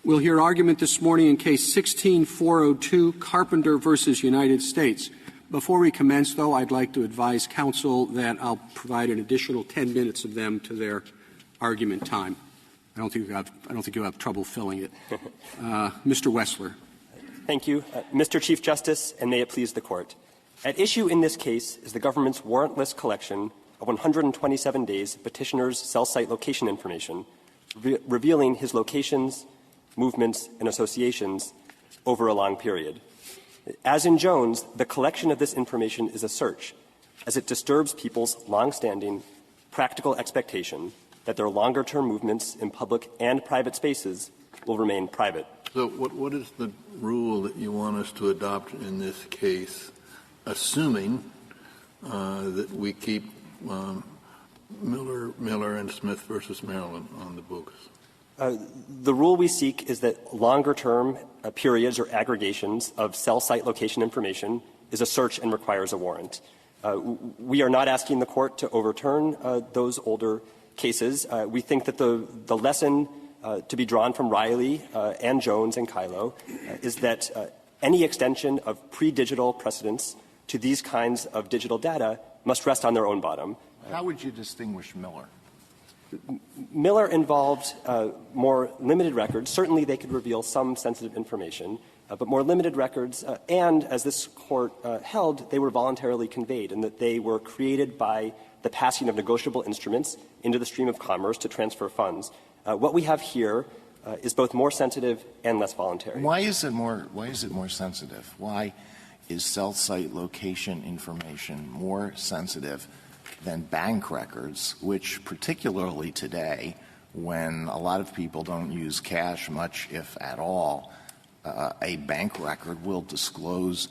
We'll hear argument this morning in Case 16-402, Carpenter versus United States. Before we commence, though, I'd like to advise counsel that I'll provide an additional 10 minutes of them to their argument time. I don't think you'll have trouble filling it. Mr. WESSLER. Thank you. Mr. Chief Justice, and may it please the Court. At issue in this case is the government's warrantless collection of 127 days of petitioner's cell site location information, revealing his locations, movements, and associations over a long period. As in Jones, the collection of this information is a search, as it disturbs people's long-standing practical expectation that their longer-term movements in public and private spaces will remain private. So what is the rule that you want us to adopt in this case, assuming that we keep Miller and Smith versus Maryland on the books? The rule we seek is that longer-term periods or aggregations of cell site location information is a search and requires a warrant. We are not asking the Court to overturn those older cases. We think that the lesson to be drawn from Riley and Jones and Kylo is that any extension of pre-digital precedents to these kinds of digital data must rest on their own bottom. How would you distinguish Miller? Miller involved more limited records. Certainly they could reveal some sensitive information, but more limited records, and as this Court held, they were voluntarily conveyed, and that they were created by the passing of negotiable instruments into the stream of commerce to transfer funds. What we have here is both more sensitive and less voluntary. Why is it more sensitive? Why is cell site location information more sensitive than bank records, which particularly today, when a lot of people don't use cash much, if at all, a bank record will disclose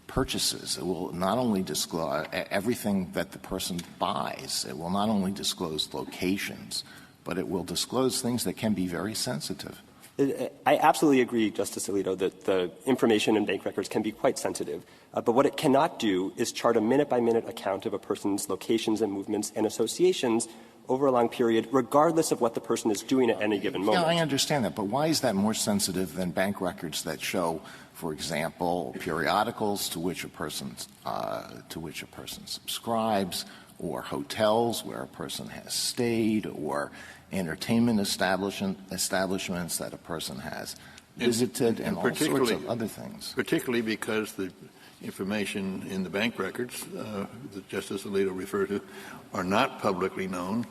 purchases. It will not only disclose everything that the person buys. It will not only disclose locations, but it will disclose things that can be very sensitive. I absolutely agree, Justice Alito, that the information in bank records can be quite sensitive. But what it cannot do is chart a minute-by-minute account of a person's locations and movements and associations over a long period, regardless of what the person is doing at any given moment. Yeah, I understand that. But why is that more sensitive than bank records that show, for example, periodicals to which a person subscribes, or hotels where a person has stayed, or entertainment establishments that a person has visited, and all sorts of other things. Particularly because the information in the bank records that Justice Alito referred to are not publicly known.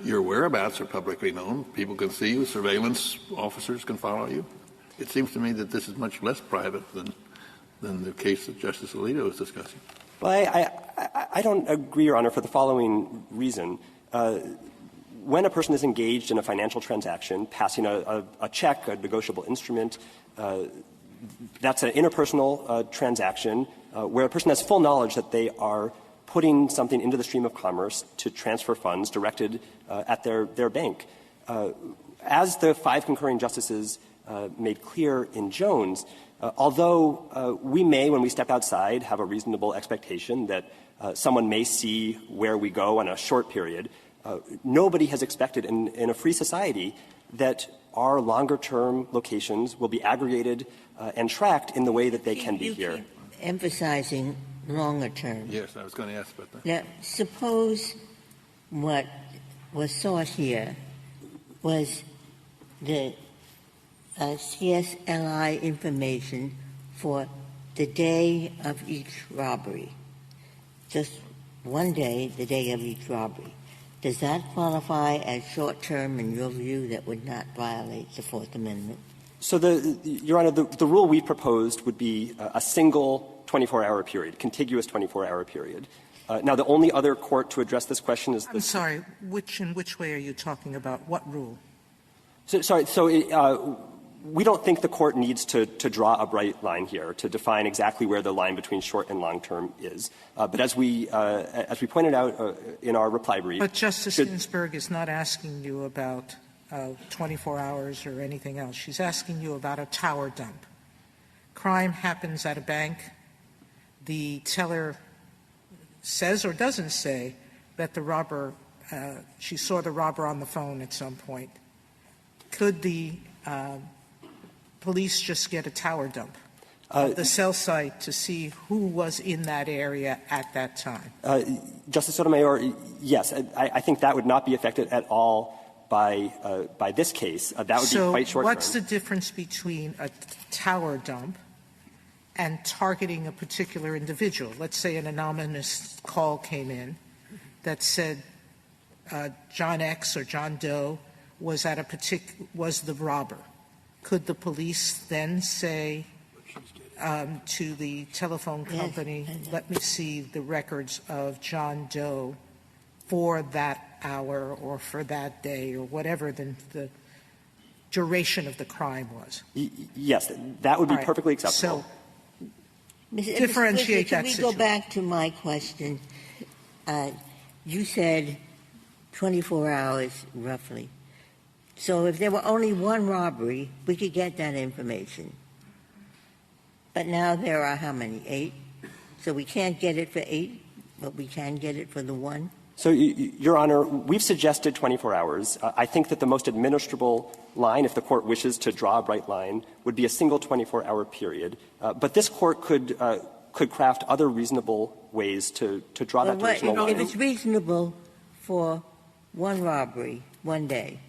Your whereabouts are publicly known. People can see you. Surveillance officers can follow you. It seems to me that this is much less private than the case that Justice Alito is discussing. Well, I don't agree, Your Honor, for the following reason. When a person is engaged in a financial transaction, passing a check, a negotiable instrument, that's an interpersonal transaction where a person has full knowledge that they are putting something into the stream of commerce to transfer funds directed at their bank. As the 5 concurring justices made clear in Jones, although we may, when we step outside, have a reasonable expectation that someone may see where we go on a short period, nobody has expected in a free society that our longer-term locations will be aggregated and tracked in the way that they can be here. Emphasizing longer term. Yes, I was going to ask about that. Now, suppose what was sought here was the CSLI information for the day of each robbery, just one day, the day of each robbery. Does that qualify as short-term in your view that would not violate the Fourth Amendment? So, Your Honor, the rule we proposed would be a single 24-hour period, contiguous 24-hour period. Now, the only other court to address this question is the — I'm sorry. In which way are you talking about? What rule? We don't think the Court needs to draw a bright line here to define exactly where the line between short and long term is. But as we pointed out in our reply brief — But Justice Ginsburg is not asking you about 24 hours or anything else. She's asking you about a tower dump. Crime happens at a bank. The teller says or doesn't say that the robber she saw the robber on the phone at some point. Could the police just get a tower dump of the cell site to see who was in that area at that time? Justice Sotomayor, yes. I think that would not be affected at all by this case. That would be quite short-term. So what's the difference between a tower dump and targeting a particular individual? Let's say an anonymous call came in that said John X or John Doe was was the robber. Could the police then say to the telephone company, let me see the records of John Doe for that hour or for that day or whatever the duration of the crime was? Yes, that would be perfectly acceptable. So differentiate that situation. Can we go back to my question? You said 24 hours, roughly. So if there were only one robbery, we could get that information. But now there are how many? 8? So we can't get it for 8, but we can get it for the one? So, Your Honor, we've suggested 24 hours. I think that the most administrable line, if the Court wishes to draw a bright line, would be a single 24-hour period. But this Court could craft other reasonable ways to draw that durational line. If it's reasonable for one robbery, one day,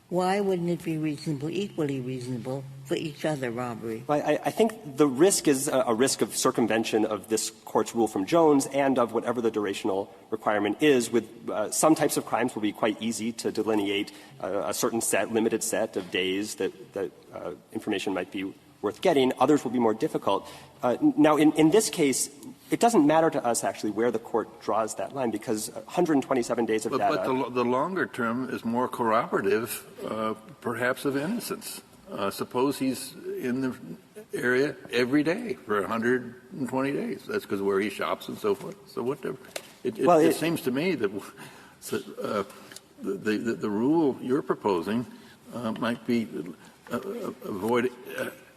why wouldn't it be reasonable, equally reasonable, for each other robbery? Well, I think the risk is a risk of circumvention of this Court's rule from Jones and of whatever the durational requirement is. With some types of crimes will be quite easy to delineate a certain limited set of days that information might be worth getting. Others will be more difficult. Now, in this case, it doesn't matter to us, actually, where the Court draws that line, because 127 days of data. But the longer term is more corroborative, perhaps, of innocence. Suppose he's in the area every day for 120 days. That's because where he shops and so forth. So whatever. It seems to me that the rule you're proposing might be avoid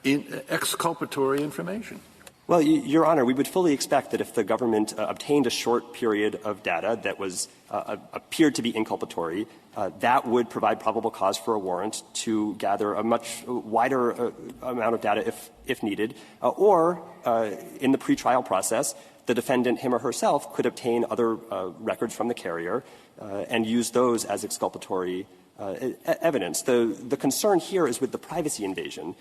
exculpatory information. Well, Your Honor, we would fully expect that if the government obtained a short period of data that was appeared to be inculpatory, that would provide probable cause for a warrant to gather a much wider amount of data if needed. Or in the pretrial process, the defendant, him or herself, could obtain other records from the carrier and use those as exculpatory evidence. The concern here is with the privacy invasion,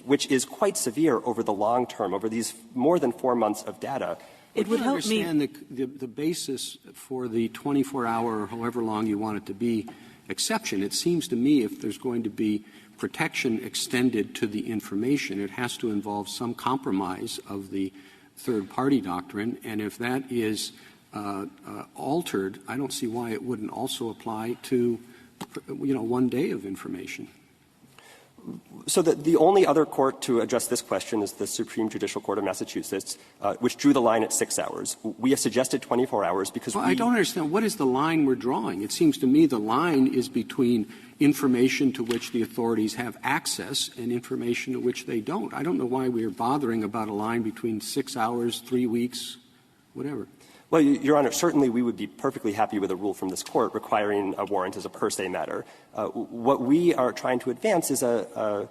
which is quite severe over the long term, over these more than 4 months of data. It would help me understand the basis for the 24-hour or however long you want it to be exception. It seems to me if there's going to be protection extended to the information, it has to involve some compromise of the third-party doctrine, and if that is altered, I don't see why it wouldn't also apply to, 1 day of information. So the only other court to address this question is the Supreme Judicial Court of Massachusetts, which drew the line at 6 hours. We have suggested 24 hours because I don't understand. What is the line we're drawing? It seems to me the line is between information to which the authorities have access and information to which they don't. I don't know why we are bothering about a line between 6 hours, 3 weeks, whatever. Well, Your Honor, certainly we would be perfectly happy with a rule from this Court requiring a warrant as a per se matter. What we are trying to advance is a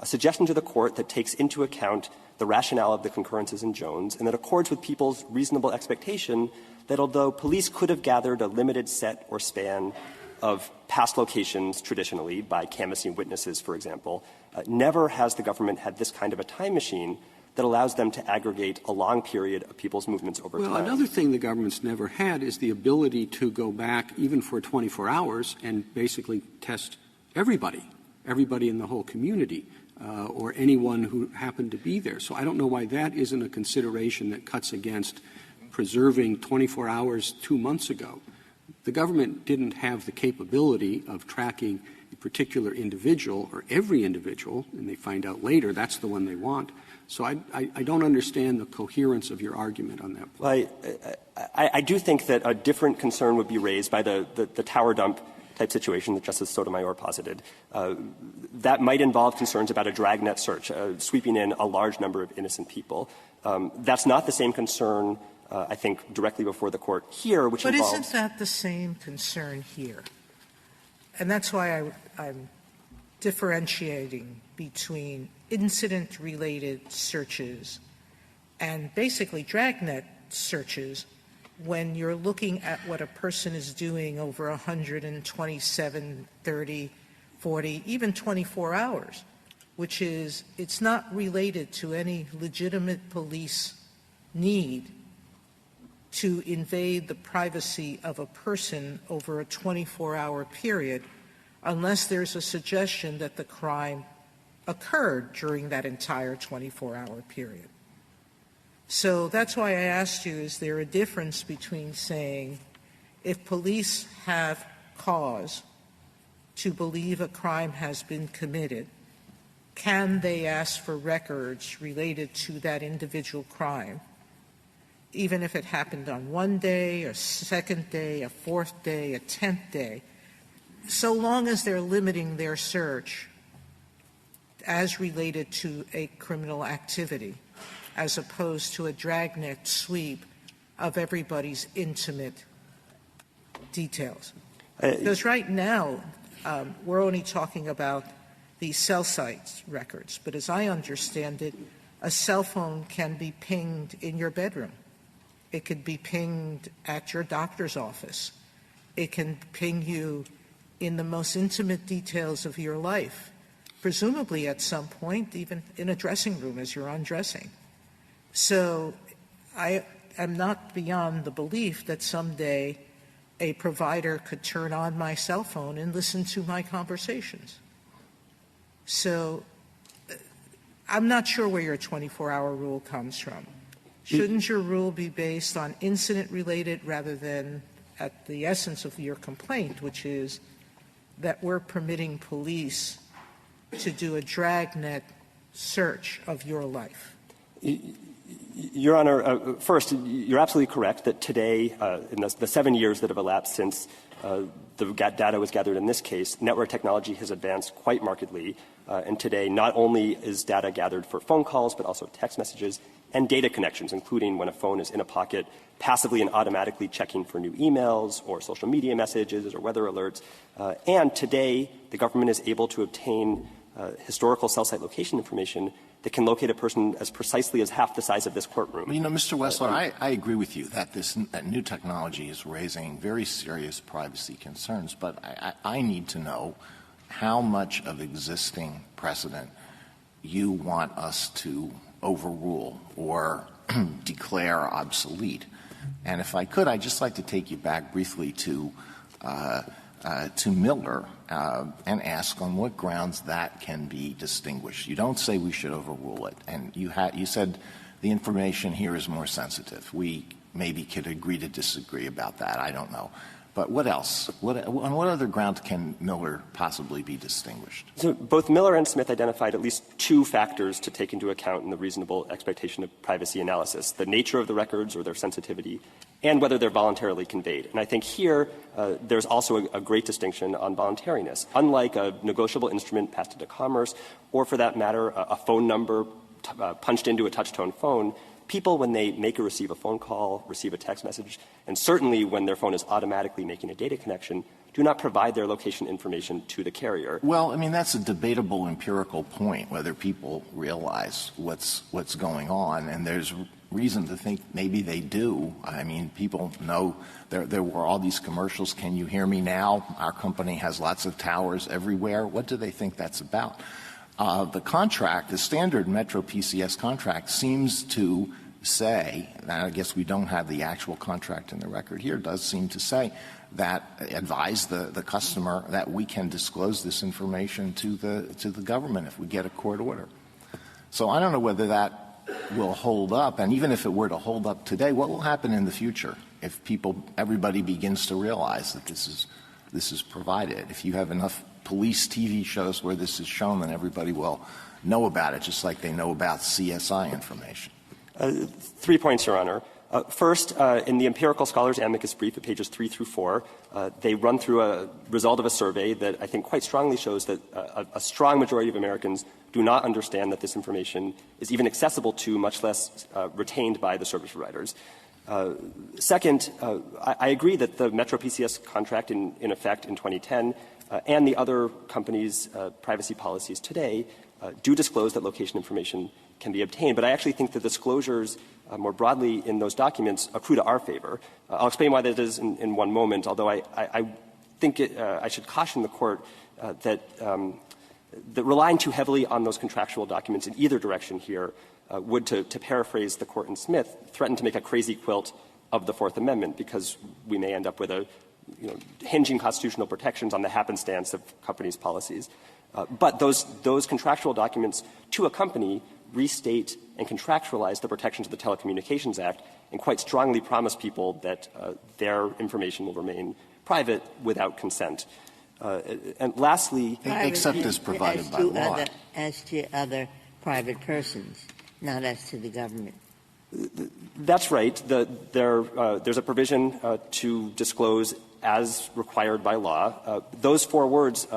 suggestion to the Court that takes into account the rationale of the concurrences in Jones and that accords with people's reasonable expectation that although police could have gathered a limited set or span of past locations traditionally by canvassing witnesses, for example, never has the government had this kind of a time machine that allows them to aggregate a long period of people's movements over time. Well, another thing the government's never had is the ability to go back even for 24 hours and basically test everybody in the whole community or anyone who happened to be there. So I don't know why that isn't a consideration that cuts against preserving 24 hours 2 months ago. The government didn't have the capability of tracking a particular individual or every individual, and they find out later that's the one they want. So I don't understand the coherence of your argument on that point. Well, I do think that a different concern would be raised by the tower dump type situation that Justice Sotomayor posited. That might involve concerns about a dragnet search, sweeping in a large number of innocent people. That's not the same concern, I think, directly before the Court here, which involves— But isn't that the same concern here? And that's why I'm differentiating between incident-related searches and basically dragnet searches when you're looking at what a person is doing over 127, 30, 40, even 24 hours, which is it's not related to any legitimate police need to invade the privacy of a person over a 24-hour period unless there's a suggestion that the crime occurred during that entire 24-hour period. So that's why I asked you, is there a difference between saying if police have cause to believe a crime has been committed, can they ask for records related to that individual crime, even if it happened on one day, a second day, a fourth day, a 10th day, so long as they're limiting their search as related to a criminal activity, as opposed to a dragnet sweep of everybody's intimate details? Because right now, we're only talking about the cell site records, but as I understand it, a cell phone can be pinged in your bedroom. It could be pinged at your doctor's office. It can ping you in the most intimate details of your life, presumably at some point even in a dressing room as you're undressing. So I am not beyond the belief that someday a provider could turn on my cell phone and listen to my conversations. So I'm not sure where your 24-hour rule comes from. Shouldn't your rule be based on incident-related rather than at the essence of your complaint, which is that we're permitting police to do a dragnet search of your life? Your Honor, first, you're absolutely correct that today, in the 7 years that have elapsed since the data was gathered in this case, network technology has advanced quite markedly. And today, not only is data gathered for phone calls, but also text messages and data connections, including when a phone is in a pocket, passively and automatically checking for new emails or social media messages or weather alerts. And today, the government is able to obtain historical cell site location information that can locate a person as precisely as half the size of this courtroom. Well, you know, Mr. WESSLER, I agree with you that that new technology is raising very serious privacy concerns, but I need to know how much of existing precedent you want us to overrule or declare obsolete. And if I could, I'd just like to take you back briefly to Miller and ask on what grounds that can be distinguished. You don't say we should overrule it, and you said the information here is more sensitive. We maybe could agree to disagree about that. I don't know. But what else? On what other grounds can Miller possibly be distinguished? So both Miller and Smith identified at least two factors to take into account in the reasonable expectation of privacy analysis: the nature of the records or their sensitivity, and whether they're voluntarily conveyed. And I think here there's also a great distinction on voluntariness. Unlike a negotiable instrument passed into commerce, or for that matter, a phone number punched into a touch-tone phone, people, when they make or receive a phone call, receive a text message, and certainly when their phone is automatically making a data connection, do not provide their location information to the carrier. Well, I mean, that's a debatable empirical point, whether people realize what's going on, and there's reason to think maybe they do. I mean, people know there were all these commercials, "Can you hear me now? Our company has lots of towers everywhere." What do they think that's about? The contract, the standard Metro PCS contract, seems to say, and I guess we don't have the actual contract in the record here, does seem to say that advise the customer that we can disclose this information to the government if we get a court order. So I don't know whether that will hold up, and even if it were to hold up today, what will happen in the future if everybody begins to realize that this is provided? If you have enough police TV shows where this is shown, then everybody will know about it, just like they know about CSI information. 3 points, Your Honor. First, in the empirical scholars amicus brief at pages 3 through 4, they run through a result of a survey that I think quite strongly shows that a strong majority of Americans do not understand that this information is even accessible to, much less retained by the service providers. Second, I agree that the Metro PCS contract in effect in 2010 and the other companies' privacy policies today do disclose that location information can be obtained. But I actually think the disclosures more broadly in those documents accrue to our favor. I'll explain why that is in one moment, although I think I should caution the Court that relying too heavily on those contractual documents in either direction here would, to paraphrase the Court in Smith, threaten to make a crazy quilt of the Fourth Amendment, because we may end up with hinging constitutional protections on the happenstance of companies' policies. But those contractual documents to a company restate and contractualize the protections of the Telecommunications Act and quite strongly promise people that their information will remain private without consent. And lastly, except as provided by law. As to other private persons, not as to the government. That's right. There's a provision to disclose as required by law. Those four words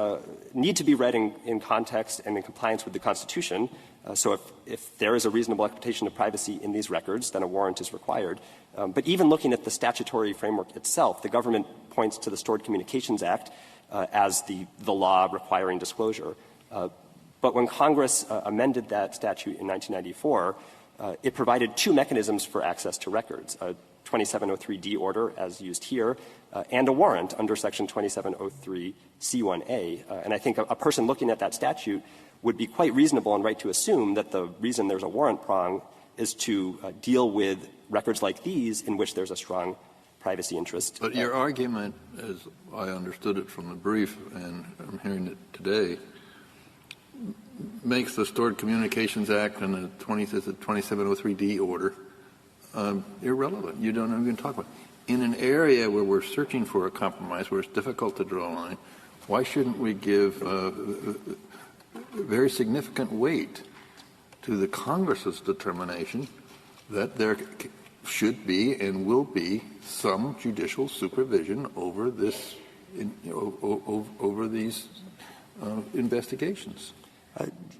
need to be read in context and in compliance with the Constitution. So if there is a reasonable expectation of privacy in these records, then a warrant is required. But even looking at the statutory framework itself, the government points to the Stored Communications Act as the law requiring disclosure. But when Congress amended that statute in 1994, it provided two mechanisms for access to records, a 2703D order, as used here, and a warrant under Section 2703C1A. And I think a person looking at that statute would be quite reasonable and right to assume that the reason there's a warrant prong is to deal with records like these in which there's a strong privacy interest. But your argument, as I understood it from the brief, and I'm hearing it today, makes the Stored Communications Act and the 2703D order irrelevant. You don't even talk about it. In an area where we're searching for a compromise, where it's difficult to draw a line, why shouldn't we give very significant weight to the Congress's determination that there should be and will be some judicial supervision over this, over these investigations?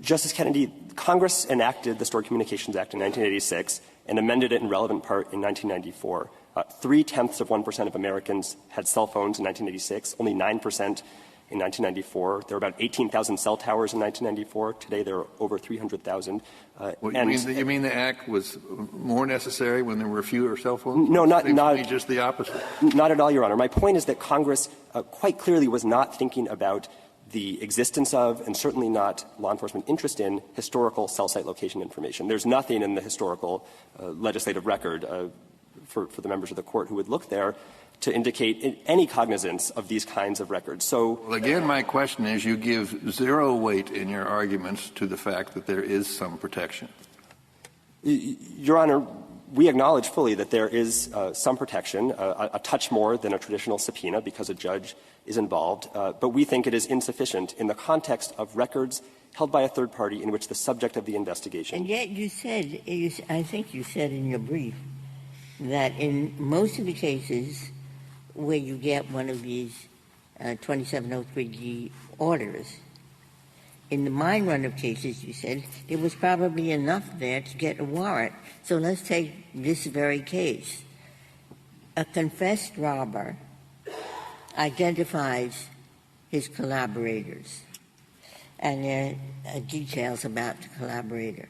Justice Kennedy, Congress enacted the Stored Communications Act in 1986 and amended it in relevant part in 1994. 0.3% of Americans had cell phones in 1986, only 9% in 1994. There were about 18,000 cell towers in 1994. Today there are over 300,000. You mean the Act was more necessary when there were fewer cell phones? No, not just the opposite. Not at all, Your Honor. My point is that Congress quite clearly was not thinking about the existence of, and certainly not law enforcement interest in, historical cell site location information. There's nothing in the historical legislative record for the members of the Court who would look there to indicate any cognizance of these kinds of records. So, well, again, my question is, you give zero weight in your arguments to the fact that there is some protection. Your Honor, we acknowledge fully that there is some protection, a touch more than a traditional subpoena because a judge is involved, but we think it is insufficient in the context of records held by a third party in which the subject of the investigation. And yet you said, I think you said in your brief, that in most of the cases where you get one of these 2703D orders, in the mine run of cases, you said, there was probably enough there to get a warrant. So let's take this very case. A confessed robber identifies his collaborators, and there are details about the collaborator.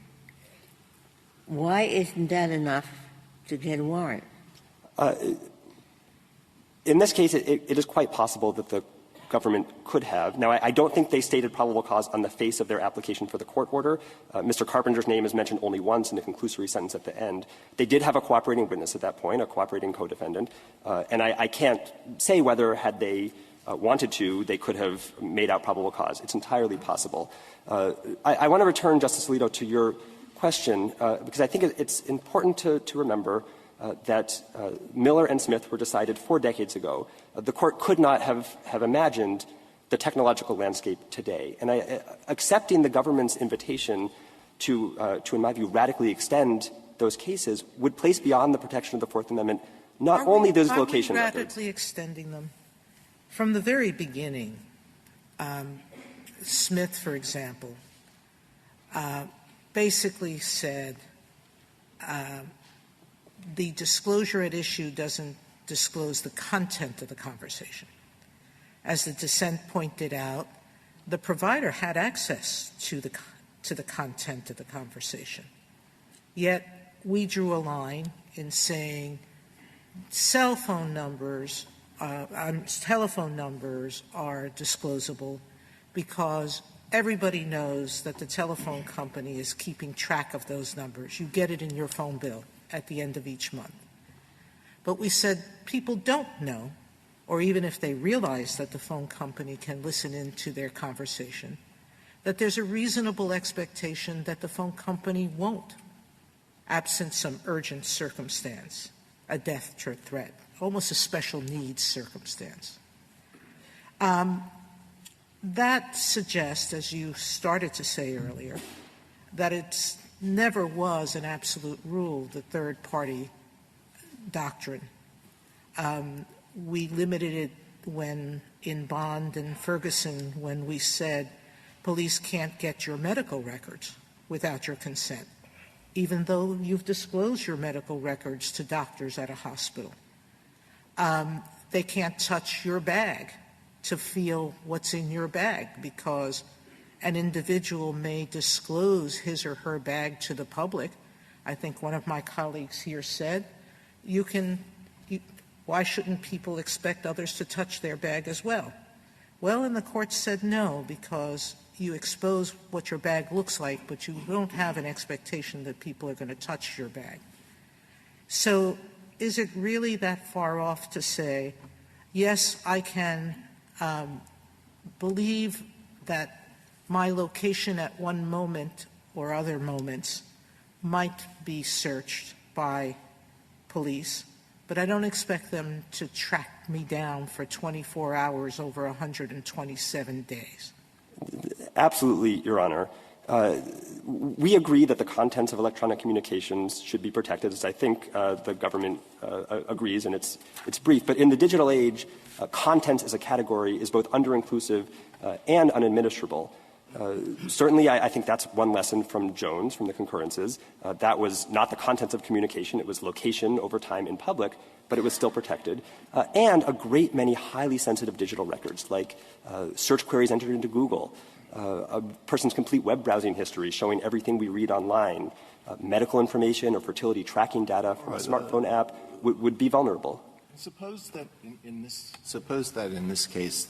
Why isn't that enough to get a warrant? In this case, it is quite possible that the government could have. Now, I don't think they stated probable cause on the face of their application for the court order. Mr. Carpenter's name is mentioned only once in the conclusory sentence at the end. They did have a cooperating witness at that point, a cooperating co-defendant, and I can't say whether, had they wanted to, they could have made out probable cause. It's entirely possible. I want to return, Justice Alito, to your question, because I think it's important to remember that Miller and Smith were decided 4 decades ago. The Court could not have imagined the technological landscape today. And accepting the government's invitation to, in my view, radically extend those cases would place beyond the protection of the Fourth Amendment not only those location records. Are we radically extending them? From the very beginning, Smith, for example, basically said the disclosure at issue doesn't disclose the content of the conversation. As the dissent pointed out, the provider had access to to the content of the conversation. Yet we drew a line in saying cell phone numbers, telephone numbers are disclosable because everybody knows that the telephone company is keeping track of those numbers. You get it in your phone bill at the end of each month. But we said people don't know, or even if they realize that the phone company can listen into their conversation, that there's a reasonable expectation that the phone company won't, absent some urgent circumstance, a death threat, almost a special needs circumstance. That suggests, as you started to say earlier, that it never was an absolute rule, the third-party doctrine. We limited it when in Bond and Ferguson when we said police can't get your medical records without your consent, even though you've disclosed your medical records to doctors at a hospital. They can't touch your bag to feel what's in your bag because an individual may disclose his or her bag to the public. I think one of my colleagues here said, why shouldn't people expect others to touch their bag as well? Well, and the court said no, because you expose what your bag looks like, but you don't have an expectation that people are going to touch your bag. So is it really that far off to say, yes, I can believe that my location at one moment or other moments might be searched by police, but I don't expect them to track me down for 24 hours over 127 days. Absolutely, Your Honor. We agree that the contents of electronic communications should be protected, as I think the government agrees, and it's brief. But in the digital age, content as a category is both under-inclusive and unadministrable. Certainly, I think that's one lesson from Jones, from the concurrences. That was not the contents of communication. It was location over time in public, but it was still protected. And a great many highly sensitive digital records, like search queries entered into Google, a person's complete web browsing history showing everything we read online, medical information or fertility tracking data from a smartphone app would be vulnerable. Suppose that in this case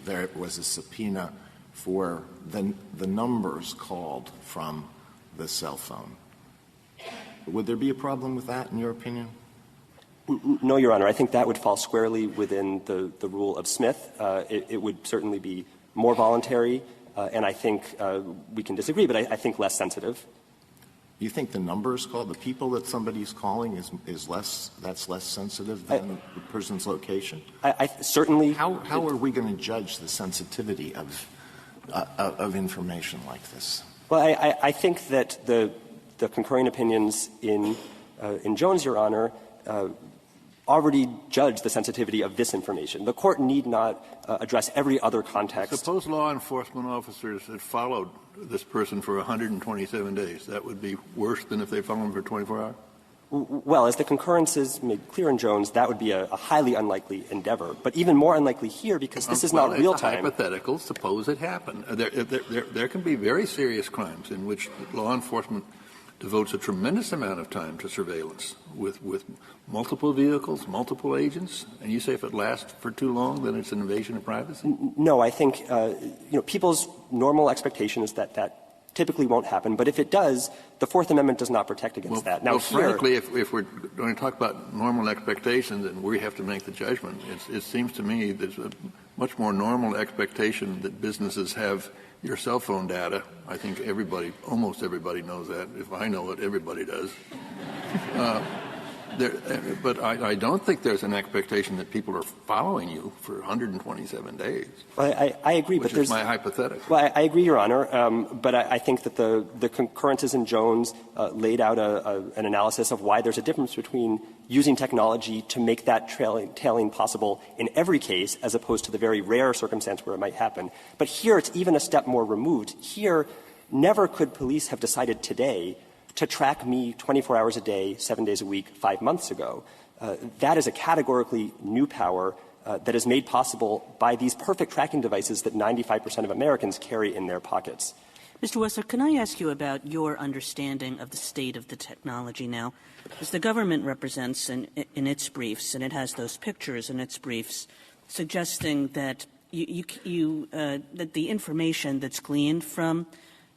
there was a subpoena for the numbers called from the cell phone. Would there be a problem with that, in your opinion? No, Your Honor. I think that would fall squarely within the rule of Smith. It would certainly be more voluntary, and I think we can disagree, but I think less sensitive. You think the numbers called, the people that somebody's calling is less sensitive than the person's location? I certainly. How are we going to judge the sensitivity of information like this? Well, I think that the concurring opinions in Jones, Your Honor, already judge the sensitivity of this information. The court need not address every other context. Suppose law enforcement officers had followed this person for 127 days. That would be worse than if they followed him for 24 hours? Well, as the concurrences made clear in Jones, that would be a highly unlikely endeavor. But even more unlikely here because this is not real time. It's a hypothetical. Suppose it happened. There can be very serious crimes in which law enforcement devotes a tremendous amount of time to surveillance with multiple vehicles, multiple agents, and you say if it lasts for too long, then it's an invasion of privacy? No, I think people's normal expectation is that typically won't happen, but if it does, the Fourth Amendment does not protect against that. Now, frankly, if we're going to talk about normal expectations and we have to make the judgment, it seems to me there's a much more normal expectation that businesses have your cell phone data. I think almost everybody knows that. If I know it, everybody does. But I don't think there's an expectation that people are following you for 127 days. Well, I agree, which but is my hypothetical. Well, I agree, Your Honor, but I think that the concurrences in Jones laid out an analysis of why there's a difference between using technology to make that tailing possible in every case as opposed to the very rare circumstance where it might happen. But here it's even a step more removed. Here, never could police have decided today to track me 24 hours a day, 7 days a week, 5 months ago. That is a categorically new power that is made possible by these perfect tracking devices that 95% of Americans carry in their pockets. Mr. WESSLER, can I ask you about your understanding of the state of the technology now? As the government represents in its briefs, and it has those pictures in its briefs, suggesting that that the information that's gleaned from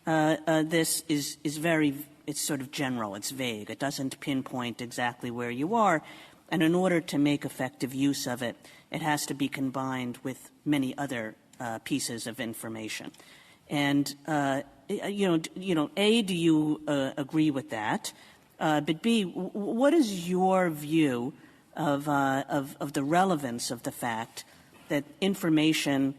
this is very, it's sort of general, it's vague. It doesn't pinpoint exactly where you are, and in order to make effective use of it, it has to be combined with many other pieces of information. And, A, do you agree with that? But B, what is your view of the relevance of the fact that information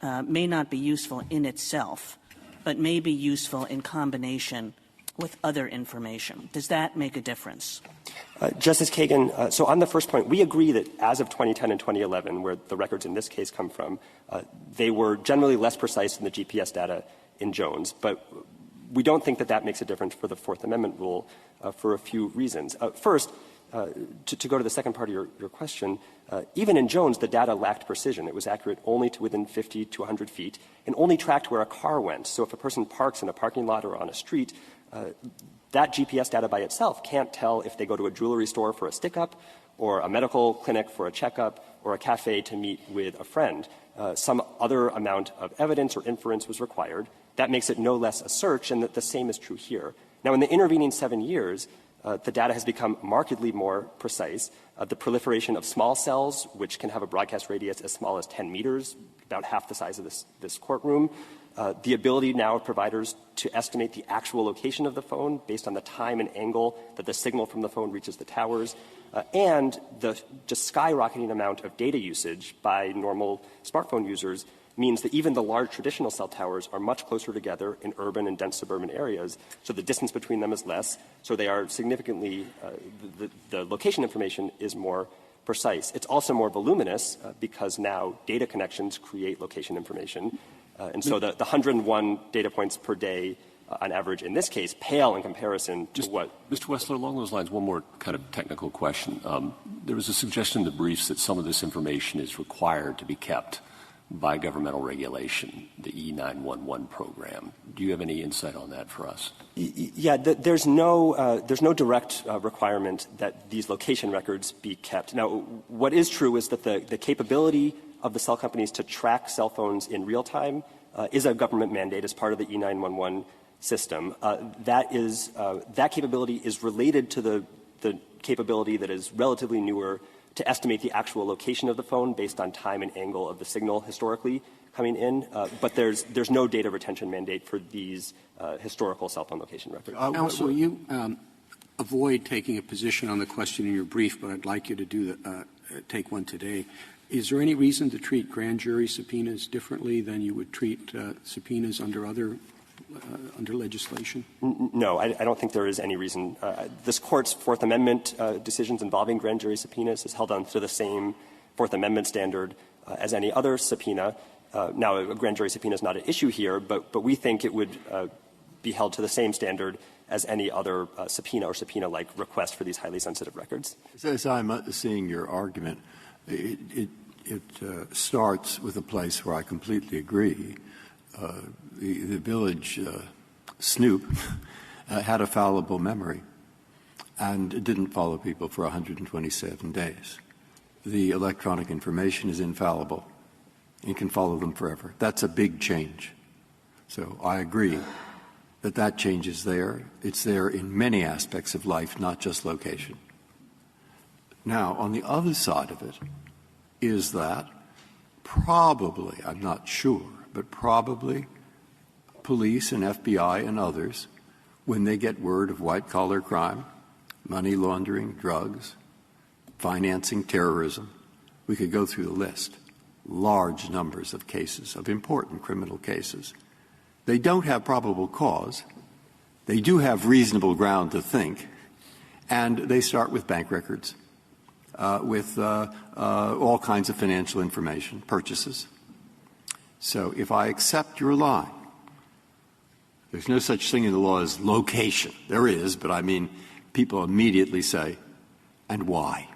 may not be useful in itself, but may be useful in combination with other information? Does that make a difference? Justice Kagan, so on the first point, we agree that as of 2010 and 2011, where the records in this case come from, they were generally less precise than the GPS data in Jones. But we don't think that that makes a difference for the Fourth Amendment rule for a few reasons. First, to go to the second part of your question, even in Jones, the data lacked precision. It was accurate only to within 50 to 100 feet and only tracked where a car went. So if a person parks in a parking lot or on a street, that GPS data by itself can't tell if they go to a jewelry store for a stick-up or a medical clinic for a checkup or a cafe to meet with a friend. Some other amount of evidence or inference was required. That makes it no less a search, and the same is true here. Now, in the intervening 7 years, the data has become markedly more precise. The proliferation of small cells, which can have a broadcast radius as small as 10 meters, about half the size of this courtroom. The ability now of providers to estimate the actual location of the phone based on the time and angle that the signal from the phone reaches the towers, and the just skyrocketing amount of data usage by normal smartphone users means that even the large traditional cell towers are much closer together in urban and dense suburban areas, so the distance between them is less, so they are significantly, the location information is more precise. It's also more voluminous because now data connections create location information. And so the 101 data points per day on average in this case pale in comparison to what. Mr. WESSLER, along those lines, one more kind of technical question. There was a suggestion in the briefs that some of this information is required to be kept by governmental regulation, the E911 program. Do you have any insight on that for us? Yeah, there's no direct requirement that these location records be kept. Now, what is true is that the capability of the cell companies to track cell phones in real time is a government mandate as part of the E911 system. That capability is related to the capability that is relatively newer to estimate the actual location of the phone based on time and angle of the signal historically coming in. But there's no data retention mandate for these historical cell phone location records. Counsel, you avoid taking a position on the question in your brief, but I'd like you to take one today. Is there any reason to treat grand jury subpoenas differently than you would treat subpoenas under other under legislation? No, I don't think there is any reason. This Court's Fourth Amendment decisions involving grand jury subpoenas is held on to the same Fourth Amendment standard as any other subpoena. Now, a grand jury subpoena is not an issue here, but we think it would be held to the same standard as any other subpoena or subpoena-like request for these highly sensitive records. As I'm seeing your argument, it starts with a place where I completely agree. The village snoop had a fallible memory and didn't follow people for 127 days. The electronic information is infallible. You can follow them forever. That's a big change. So I agree that change is there. It's there in many aspects of life, not just location. Now, on the other side of it is that probably, I'm not sure, but probably police and FBI and others, when they get word of white-collar crime, money laundering, drugs, financing terrorism, we could go through the list, large numbers of cases, of important criminal cases. They don't have probable cause. They do have reasonable ground to think. And they start with bank records, with all kinds of financial information, purchases. So if I accept your line, there's no such thing in the law as location. There is, but I mean, people immediately say, and why?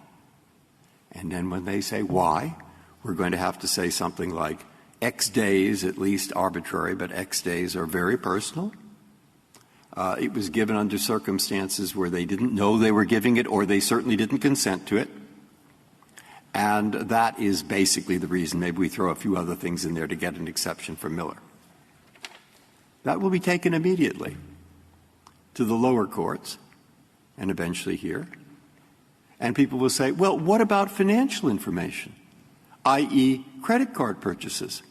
And then when they say why, we're going to have to say something like X days, at least arbitrary, but X days are very personal. It was given under circumstances where they didn't know they were giving it, or they certainly didn't consent to it. And that is basically the reason. Maybe we throw a few other things in there to get an exception for Miller. That will be taken immediately to the lower courts and eventually here. And people will say, well, what about financial information, i.e. credit card purchases,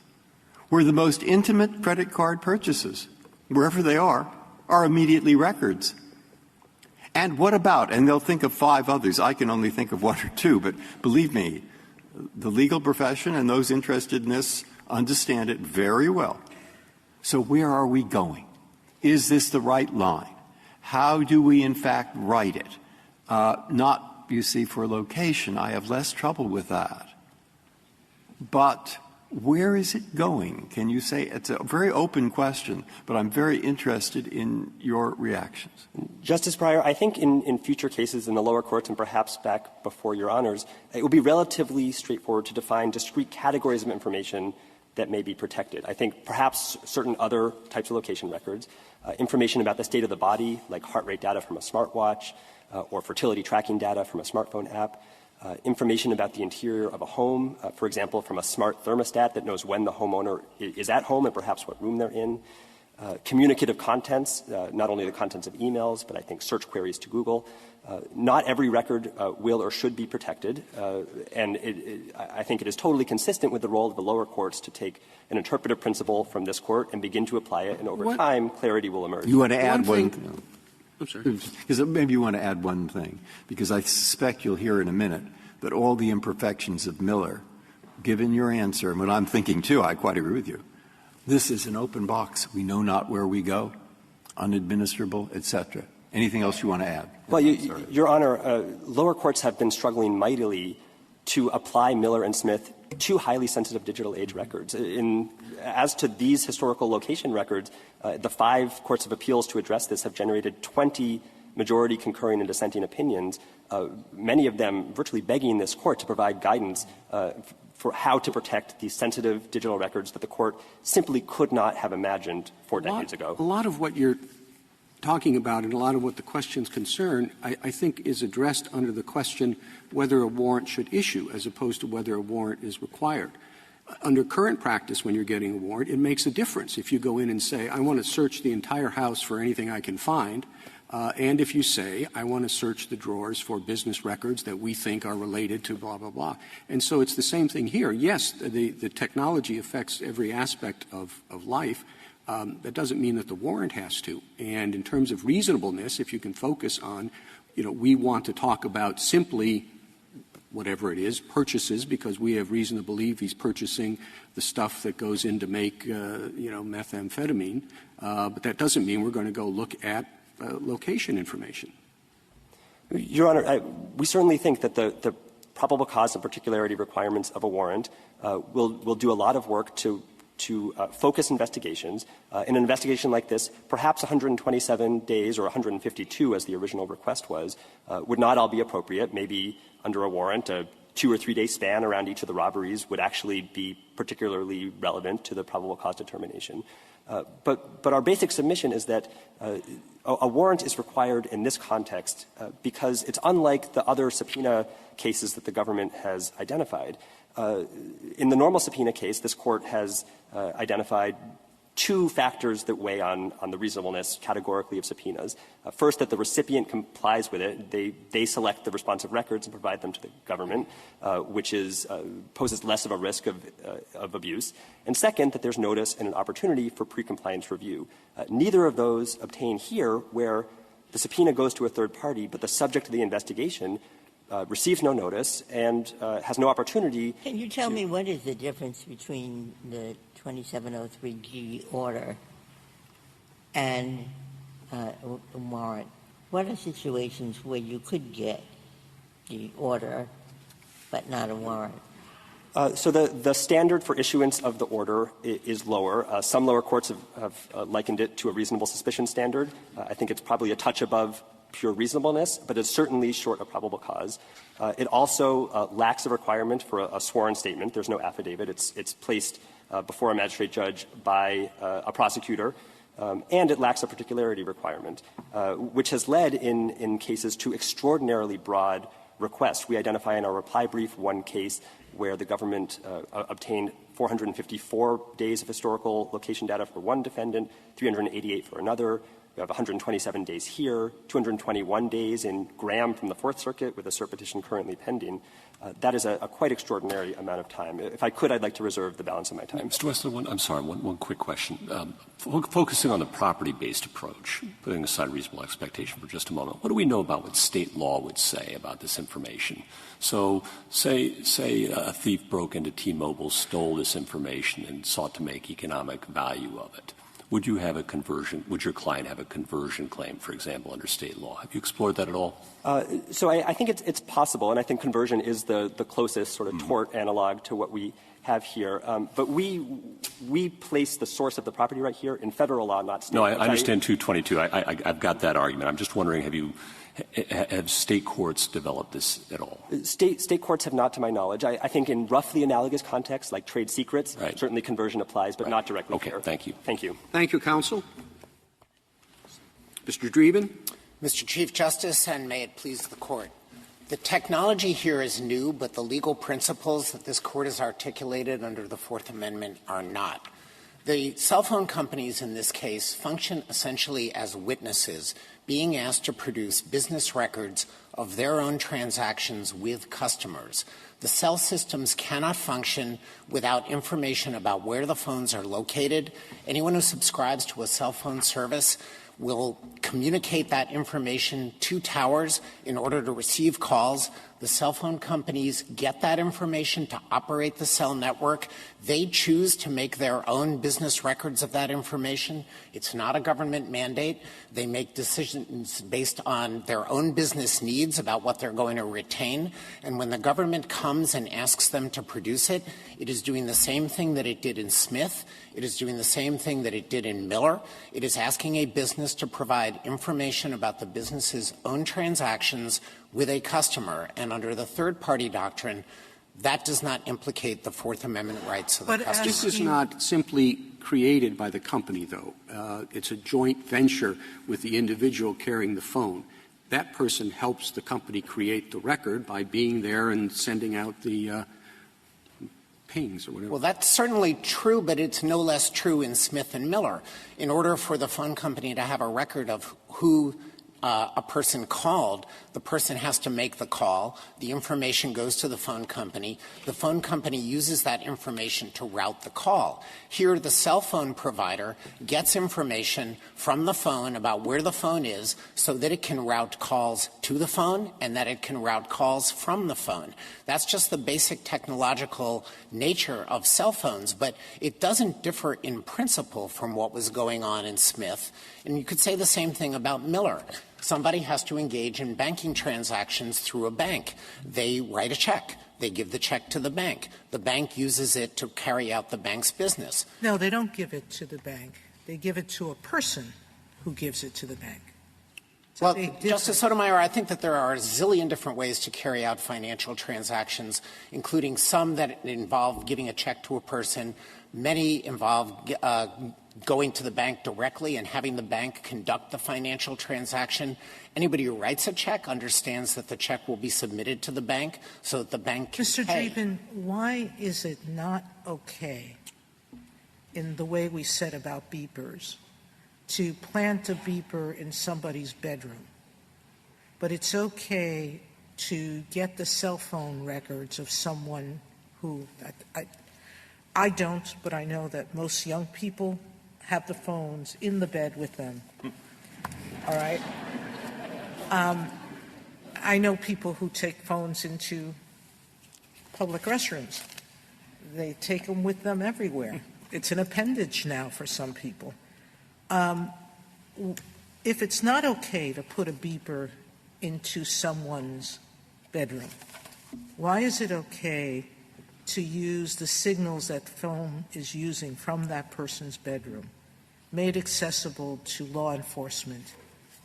where the most intimate credit card purchases, wherever they are immediately records. And what about, and they'll think of 5 others. I can only think of 1 or 2, but believe me, the legal profession and those interested in this understand it very well. So where are we going? Is this the right line? How do we, in fact, write it? Not, you see, for location. I have less trouble with that. But where is it going? Can you say? It's a very open question, but I'm very interested in your reactions. Justice Breyer, I think in future cases in the lower courts and perhaps back before Your Honors, it will be relatively straightforward to define discrete categories of information that may be protected. I think perhaps certain other types of location records, information about the state of the body, like heart rate data from a smartwatch or fertility tracking data from a smartphone app, information about the interior of a home, for example, from a smart thermostat that knows when the homeowner is at home and perhaps what room they're in, communicative contents, not only the contents of emails, but I think search queries to Google. Not every record will or should be protected, and I think it is totally consistent with the role of the lower courts to take an interpretive principle from this court and begin to apply it, and over time, clarity will emerge. You want to add one thing? I'm sorry. Because maybe you want to add one thing, because I suspect you'll hear in a minute that all the imperfections of Miller, given your answer, and what I'm thinking too, I quite agree with you. This is an open box. We know not where we go, unadministrable, etc. Anything else you want to add? Well, Your Honor, lower courts have been struggling mightily to apply Miller and Smith to highly sensitive digital age records. As to these historical location records, the 5 courts of appeals to address this have generated 20 majority concurring and dissenting opinions, many of them virtually begging this court to provide guidance for how to protect these sensitive digital records that the court simply could not have imagined 4 decades ago. A lot of what you're talking about and a lot of what the questions concern, I think, is addressed under the question whether a warrant should issue as opposed to whether a warrant is required. Under current practice, when you're getting a warrant, it makes a difference if you go in and say, I want to search the entire house for anything I can find, and if you say, I want to search the drawers for business records that we think are related to blah, blah, blah. And so it's the same thing here. Yes, the technology affects every aspect of life. That doesn't mean that the warrant has to. And in terms of reasonableness, if you can focus on, we want to talk about simply whatever it is, purchases, because we have reason to believe he's purchasing the stuff that goes in to make, methamphetamine. But that doesn't mean we're going to go look at location information. Your Honor, we certainly think that the probable cause and particularity requirements of a warrant will do a lot of work to focus investigations. In an investigation like this, perhaps 127 days or 152, as the original request was, would not all be appropriate. Maybe under a warrant, a 2 or 3 day span around each of the robberies would actually be particularly relevant to the probable cause determination. But our basic submission is that a warrant is required in this context because it's unlike the other subpoena cases that the government has identified. In the normal subpoena case, this court has identified 2 factors that weigh on the reasonableness categorically of subpoenas. First, that the recipient complies with it. They select the responsive records and provide them to the government, which poses less of a risk of abuse. And second, that there's notice and an opportunity for pre-compliance review. Neither of those obtain here, where the subpoena goes to a third party, but the subject of the investigation receives no notice and has no opportunity. Can you tell me what is the difference between the 2703G order and a warrant? What are situations where you could get the order but not a warrant? So the standard for issuance of the order is lower. Some lower courts have likened it to a reasonable suspicion standard. I think it's probably a touch above pure reasonableness, but it's certainly short of probable cause. It also lacks a requirement for a sworn statement. There's no affidavit. It's placed before a magistrate judge by a prosecutor, and it lacks a particularity requirement, which has led in cases to extraordinarily broad requests. We identify in our reply brief one case where the government obtained 454 days of historical location data for one defendant, 388 for another. We have 127 days here, 221 days in Graham from the Fourth Circuit with a cert petition currently pending. That is a quite extraordinary amount of time. If I could, I'd like to reserve the balance of my time. Mr. Wessler, one quick question. Focusing on the property-based approach, putting aside reasonable expectation for just a moment, what do we know about what state law would say about this information? So say a thief broke into T-Mobile, stole this information, and sought to make economic value of it. Would you have a conversion? Would your client have a conversion claim, for example, under state law? Have you explored that at all? So I think it's possible, and I think conversion is the closest sort of tort analog to what we have here. But we place the source of the property right here in federal law, not state law. No, I understand 222. I've got that argument. I'm just wondering, have state courts developed this at all? State courts have not, to my knowledge. I think in roughly analogous contexts, like trade secrets, certainly conversion applies, but not directly here. Thank you. Thank you. Thank you, counsel. Mr. DREEBEN. Mr. Chief Justice, and may it please the Court. The technology here is new, but the legal principles that this Court has articulated under the Fourth Amendment are not. The cell phone companies in this case function essentially as witnesses, being asked to produce business records of their own transactions with customers. The cell systems cannot function without information about where the phones are located. Anyone who subscribes to a cell phone service will communicate that information to towers in order to receive calls. The cell phone companies get that information to operate the cell network. They choose to make their own business records of that information. It's not a government mandate. They make decisions based on their own business needs about what they're going to retain. And when the government comes and asks them to produce it, it is doing the same thing that it did in Smith. It is doing the same thing that it did in Miller. It is asking a business to provide information about the business's own transactions with a customer. And under the third-party doctrine, that does not implicate the Fourth Amendment rights of the customer. This is not simply created by the company, though. It's a joint venture with the individual carrying the phone. That person helps the company create the record by being there and sending out the pings or whatever. Well, that's certainly true, but it's no less true in Smith and Miller. In order for the phone company to have a record of who a person called, the person has to make the call. The information goes to the phone company. The phone company uses that information to route the call. Here, the cell phone provider gets information from the phone about where the phone is so that it can route calls to the phone and that it can route calls from the phone. That's just the basic technological nature of cell phones, but it doesn't differ in principle from what was going on in Smith. And you could say the same thing about Miller. Somebody has to engage in banking transactions through a bank. They write a check. They give the check to the bank. The bank uses it to carry out the bank's business. No, they don't give it to the bank. They give it to a person who gives it to the bank. Well, Justice Sotomayor, I think that there are a zillion different ways to carry out financial transactions, including some that involve giving a check to a person. Many involve going to the bank directly and having the bank conduct the financial transaction. Anybody who writes a check understands that the check will be submitted to the bank so that the bank can Mr. pay. DREEBEN, why is it not okay in the way we said about beepers to plant a beeper in somebody's bedroom, but it's okay to get the cell phone records of someone who I don't, but I know that most young people have the phones in the bed with them. All right? I know people who take phones into public restrooms. They take them with them everywhere. It's an appendage now for some people. If it's not okay to put a beeper into someone's bedroom, why is it okay to use the signals that phone is using from that person's bedroom, made accessible to law enforcement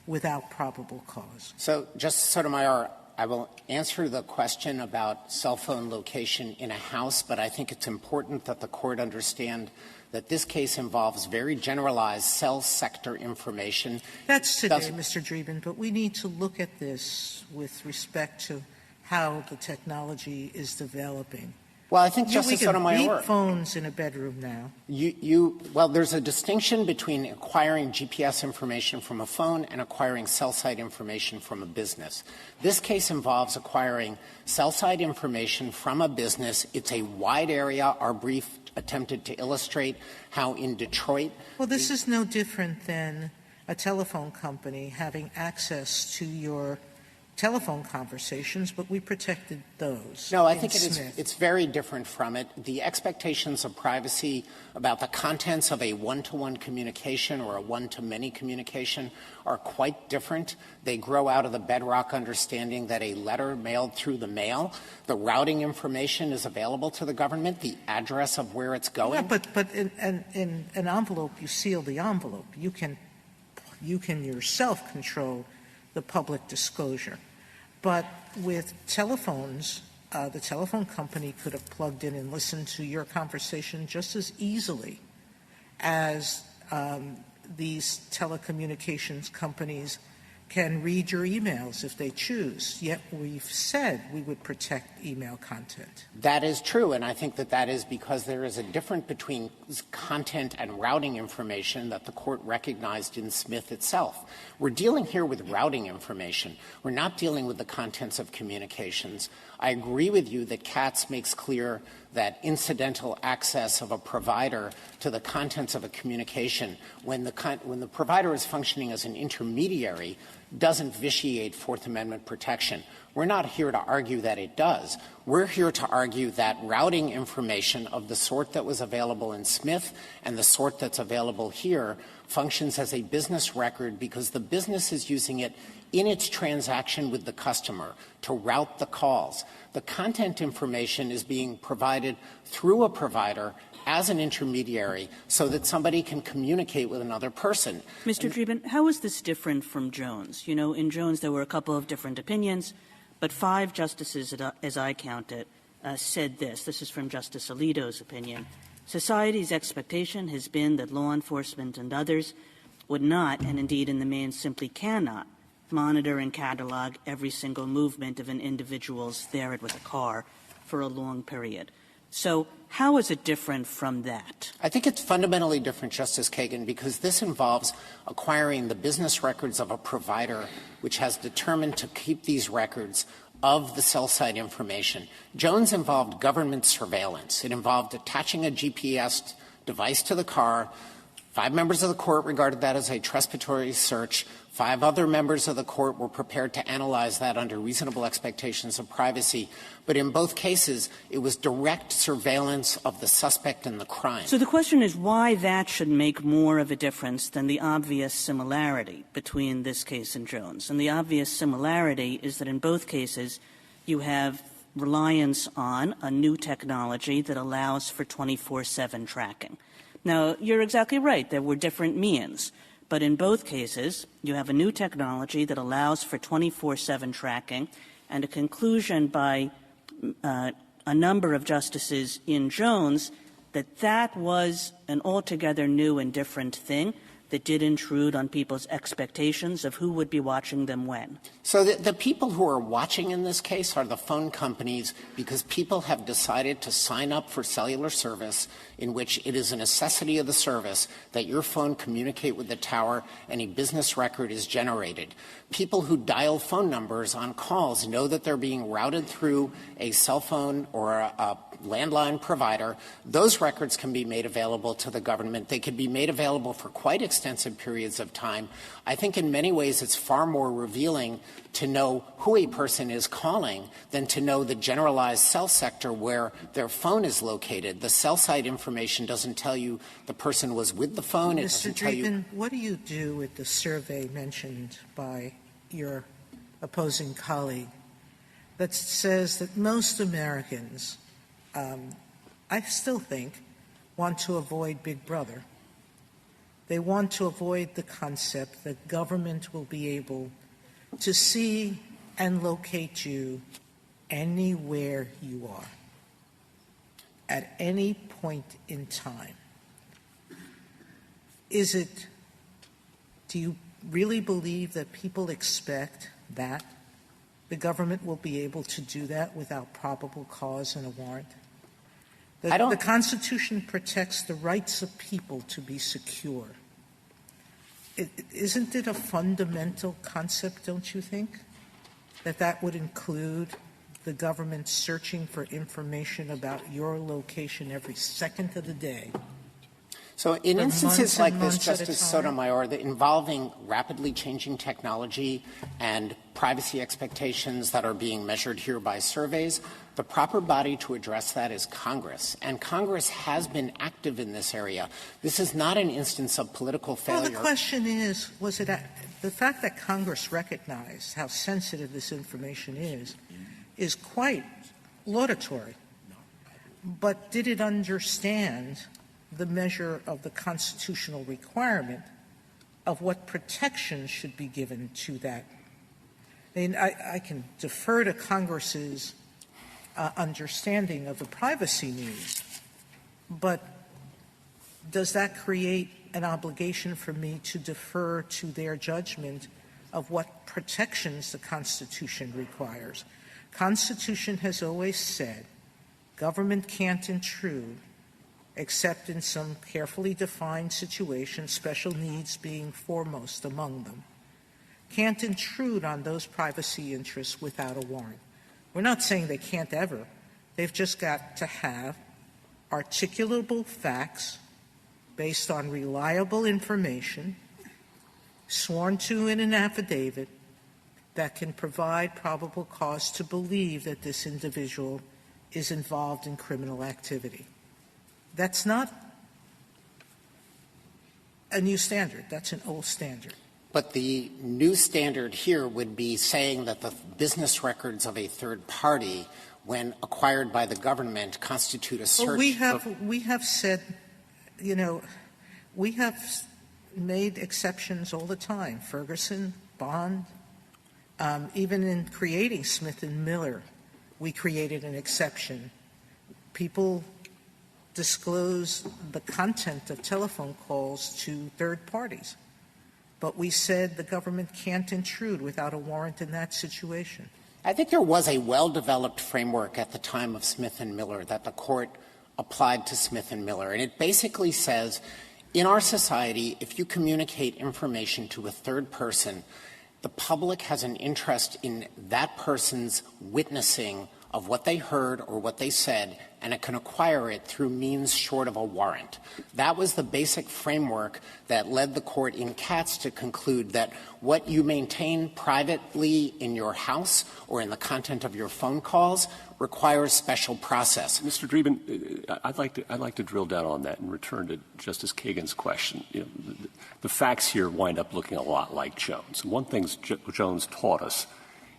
without probable cause? So, Justice Sotomayor, I will answer the question about cell phone location in a house, but I think it's important that the Court understand that this case involves very generalized cell sector information. That's today, Mr. Dreeben, but we need to look at this with respect to how the technology is developing. Well, I think Justice Sotomayor. We can beat phones in a bedroom now. Well, there's a distinction between acquiring GPS information from a phone and acquiring cell site information from a business. This case involves acquiring cell site information from a business. It's a wide area. Our brief attempted to illustrate how in Detroit. Well, this is no different than a telephone company having access to your telephone conversations, but we protected those. No, I think it's very different from it. The expectations of privacy about the contents of a one-to-one communication or a one-to-many communication are quite different. They grow out of the bedrock understanding that a letter mailed through the mail, the routing information is available to the government, the address of where it's going. Yeah, but in an envelope, you seal the envelope. You can yourself control the public disclosure. But with telephones, the telephone company could have plugged in and listened to your conversation just as easily as these telecommunications companies can read your emails if they choose. Yet we've said we would protect email content. That is true, and I think that is because there is a difference between content and routing information that the Court recognized in Smith itself. We're dealing here with routing information. We're not dealing with the contents of communications. I agree with you that Katz makes clear that incidental access of a provider to the contents of a communication when the provider is functioning as an intermediary doesn't vitiate Fourth Amendment protection. We're not here to argue that it does. We're here to argue that routing information of the sort that was available in Smith and the sort that's available here functions as a business record because the business is using it in its transaction with the customer to route the calls. The content information is being provided through a provider as an intermediary so that somebody can communicate with another person. Mr. Dreeben, how is this different from Jones? You know, in Jones there were a couple of different opinions, but 5 justices, as I count it, said this. This is from Justice Alito's opinion. Society's expectation has been that law enforcement and others would not, and indeed in the main simply cannot, monitor and catalog every single movement of an individual's there with a car for a long period. So how is it different from that? I think it's fundamentally different, Justice Kagan, because this involves acquiring the business records of a provider which has determined to keep these records of the cell site information. Jones involved government surveillance. It involved attaching a GPS device to the car. 5 members of the Court regarded that as a trespassory search. 5 other members of the Court were prepared to analyze that under reasonable expectations of privacy. But in both cases, it was direct surveillance of the suspect in the crime. So the question is why that should make more of a difference than the obvious similarity between this case and Jones. And the obvious similarity is that in both cases you have reliance on a new technology that allows for 24/7 tracking. Now, you're exactly right. There were different means. But in both cases, you have a new technology that allows for 24/7 tracking, and a conclusion by a number of justices in Jones that that was an altogether new and different thing that did intrude on people's expectations of who would be watching them when. So the people who are watching in this case are the phone companies because people have decided to sign up for cellular service in which it is a necessity of the service that your phone communicate with the tower and a business record is generated. People who dial phone numbers on calls know that they're being routed through a cell phone or a landline provider. Those records can be made available to the government. They can be made available for quite extensive periods of time. I think in many ways it's far more revealing to know who a person is calling than to know the generalized cell sector where their phone is located. The cell site information doesn't tell you the person was with the phone. It doesn't tell you. Mr. Dreeben, what do you do with the survey mentioned by your opposing colleague that says that most Americans, I still think, want to avoid Big Brother? They want to avoid the concept that government will be able to see and locate you anywhere you are at any point in time. Do you really believe that people expect that the government will be able to do that without probable cause and a warrant? The Constitution protects the rights of people to be secure. Isn't it a fundamental concept, don't you think, that would include the government searching for information about your location every second of the day? So in instances like this, Justice Sotomayor, involving rapidly changing technology and privacy expectations that are being measured here by surveys, the proper body to address that is Congress. And Congress has been active in this area. This is not an instance of political failure. Well, the question is, was it the fact that Congress recognized how sensitive this information is quite laudatory. But did it understand the measure of the constitutional requirement of what protections should be given to that? I mean, I can defer to Congress's understanding of the privacy needs, but does that create an obligation for me to defer to their judgment of what protections the Constitution requires? Constitution has always said government can't intrude except in some carefully defined situations, special needs being foremost among them. Can't intrude on those privacy interests without a warrant. We're not saying they can't ever. They've just got to have articulable facts based on reliable information, sworn to in an affidavit, that can provide probable cause to believe that this individual is involved in criminal activity. That's not a new standard. That's an old standard. But the new standard here would be saying that the business records of a third party, when acquired by the government, constitute a search. Well, we have said, you know, we have made exceptions all the time. Ferguson, Bond, even in creating Smith and Miller, we created an exception. People disclose the content of telephone calls to third parties. But we said the government can't intrude without a warrant in that situation. I think there was a well-developed framework at the time of Smith and Miller that the court applied to Smith and Miller. And it basically says, in our society, if you communicate information to a third person, the public has an interest in that person's witnessing of what they heard or what they said, and it can acquire it through means short of a warrant. That was the basic framework that led the court in Katz to conclude that what you maintain privately in your house or in the content of your phone calls requires special process. Mr. Dreeben, I'd like to drill down on that and return to Justice Kagan's question. You know, the facts here wind up looking a lot like Jones. And one thing Jones taught us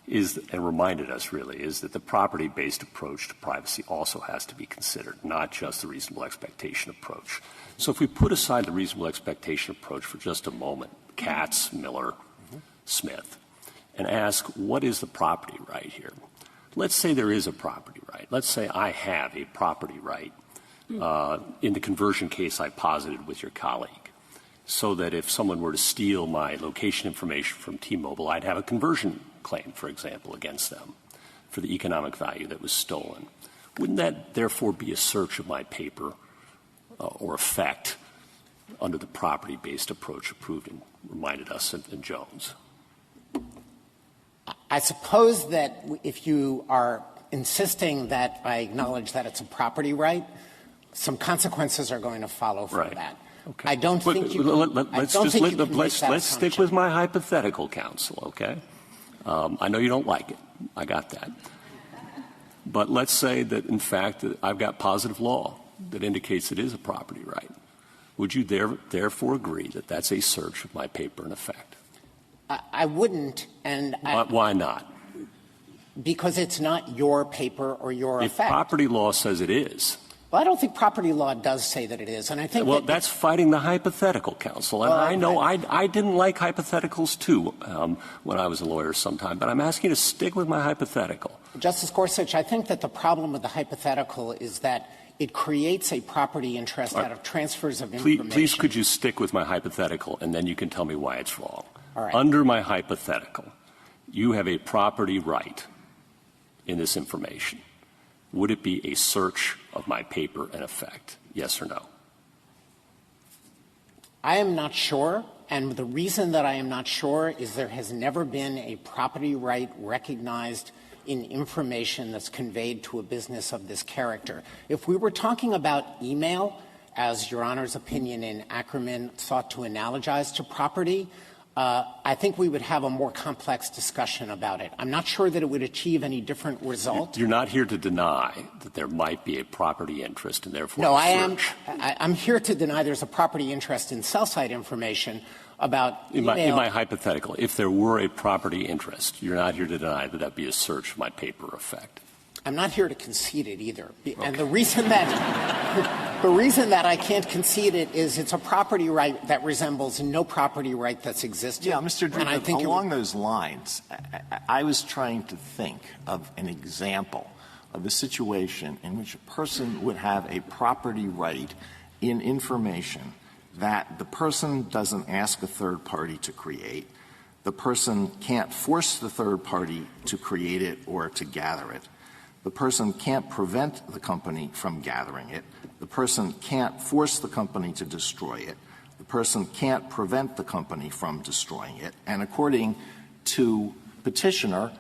is, and reminded us really, is that the property-based approach to privacy also has to be considered, not just the reasonable expectation approach. So if we put aside the reasonable expectation approach for just a moment, Katz, Miller, Smith, and ask, what is the property right here? Let's say there is a property right. Let's say I have a property right in the conversion case I posited with your colleague, so that if someone were to steal my location information from T-Mobile, I'd have a conversion claim, for example, against them for the economic value that was stolen. Wouldn't that, therefore, be a search of my paper or effect under the property-based approach approved and reminded us in Jones? I suppose that if you are insisting that I acknowledge that it's a property right, some consequences are going to follow from that. Okay. I don't think you can, let's stick with my hypothetical, counsel, okay? I know you don't like it. I got that. But let's say that, in fact, that I've got positive law that indicates it is a property right. Would you therefore agree that that's a search of my paper in effect? I wouldn't, and why not? Because it's not your paper or your effect. If property law says it is, Well, I don't think property law does say that it is, and I think that's fighting the hypothetical, counsel. And I know I didn't like hypotheticals too when I was a lawyer sometime, but I'm asking you to stick with my hypothetical. Justice Gorsuch, I think that the problem with the hypothetical is that it creates a property interest out of transfers of information. Please, could you stick with my hypothetical, and then you can tell me why it's wrong. All right. Under my hypothetical, you have a property right in this information. Would it be a search of my paper in effect? Yes or no? I am not sure, and the reason that I am not sure is there has never been a property right recognized in information that's conveyed to a business of this character. If we were talking about email, as Your Honor's opinion in Ackerman sought to analogize to property, I think we would have a more complex discussion about it. I'm not sure that it would achieve any different result. You're not here to deny that there might be a property interest and therefore No, a I am. search. I'm here to deny there's a property interest in cell site information about email. In my hypothetical, if there were a property interest, you're not here to deny that that'd be a search of my paper effect. I'm not here to concede it either. Okay. And the reason that I can't concede it is it's a property right that resembles no property right that's existed. Yeah, Mr. Dreeben, along those lines, I was trying to think of an example of a situation in which a person would have a property right in information that the person doesn't ask a third party to create. The person can't force the third party to create it or to gather it. The person can't prevent the company from gathering it. The person can't force the company to destroy it. The person can't prevent the company from destroying it. And according to Petitioner,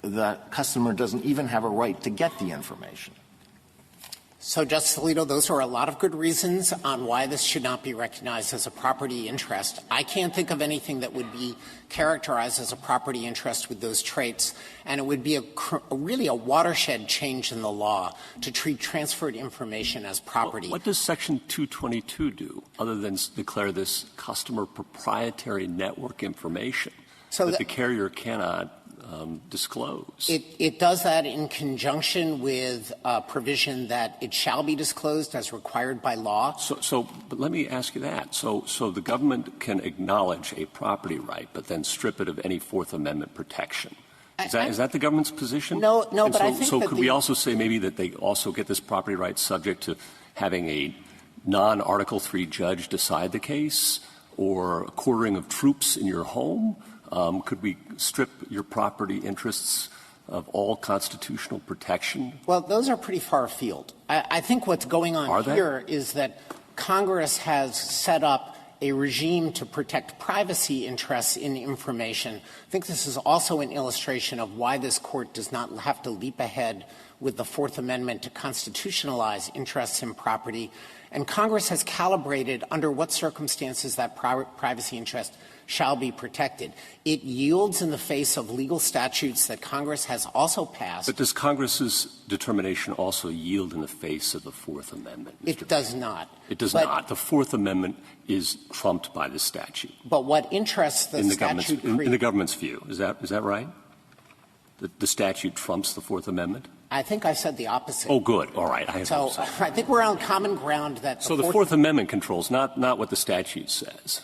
the customer doesn't even have a right to get the information. So, Justice Alito, those are a lot of good reasons on why this should not be recognized as a property interest. I can't think of anything that would be characterized as a property interest with those traits, and it would be really a watershed change in the law to treat transferred information as property. What does Section 222 do other than declare this customer proprietary network information that the carrier cannot disclose? It does that in conjunction with a provision that it shall be disclosed as required by law. But let me ask you that. So the government can acknowledge a property right, but then strip it of any Fourth Amendment protection. Is that the government's position? No, but I think so could we also say maybe that they also get this property right subject to having a non-Article III judge decide the case, or a quartering of troops in your home? Could we strip your property interests of all constitutional protection? Well, those are pretty far afield. I think what's going on here is that Congress has set up a regime to protect privacy interests in information. I think this is also an illustration of why this Court does not have to leap ahead with the Fourth Amendment to constitutionalize interests in property. And Congress has calibrated under what circumstances that privacy interest shall be protected. It yields in the face of legal statutes that Congress has also passed. But does Congress's determination also yield in the face of the Fourth Amendment? It does not. It does not. The Fourth Amendment is trumped by the statute. But what interests the statute creates? In the government's view. Is that right? The statute trumps the Fourth Amendment? I think I said the opposite. Oh, good. All right. I think we're on common ground that the Fourth Amendment controls, not what the statute says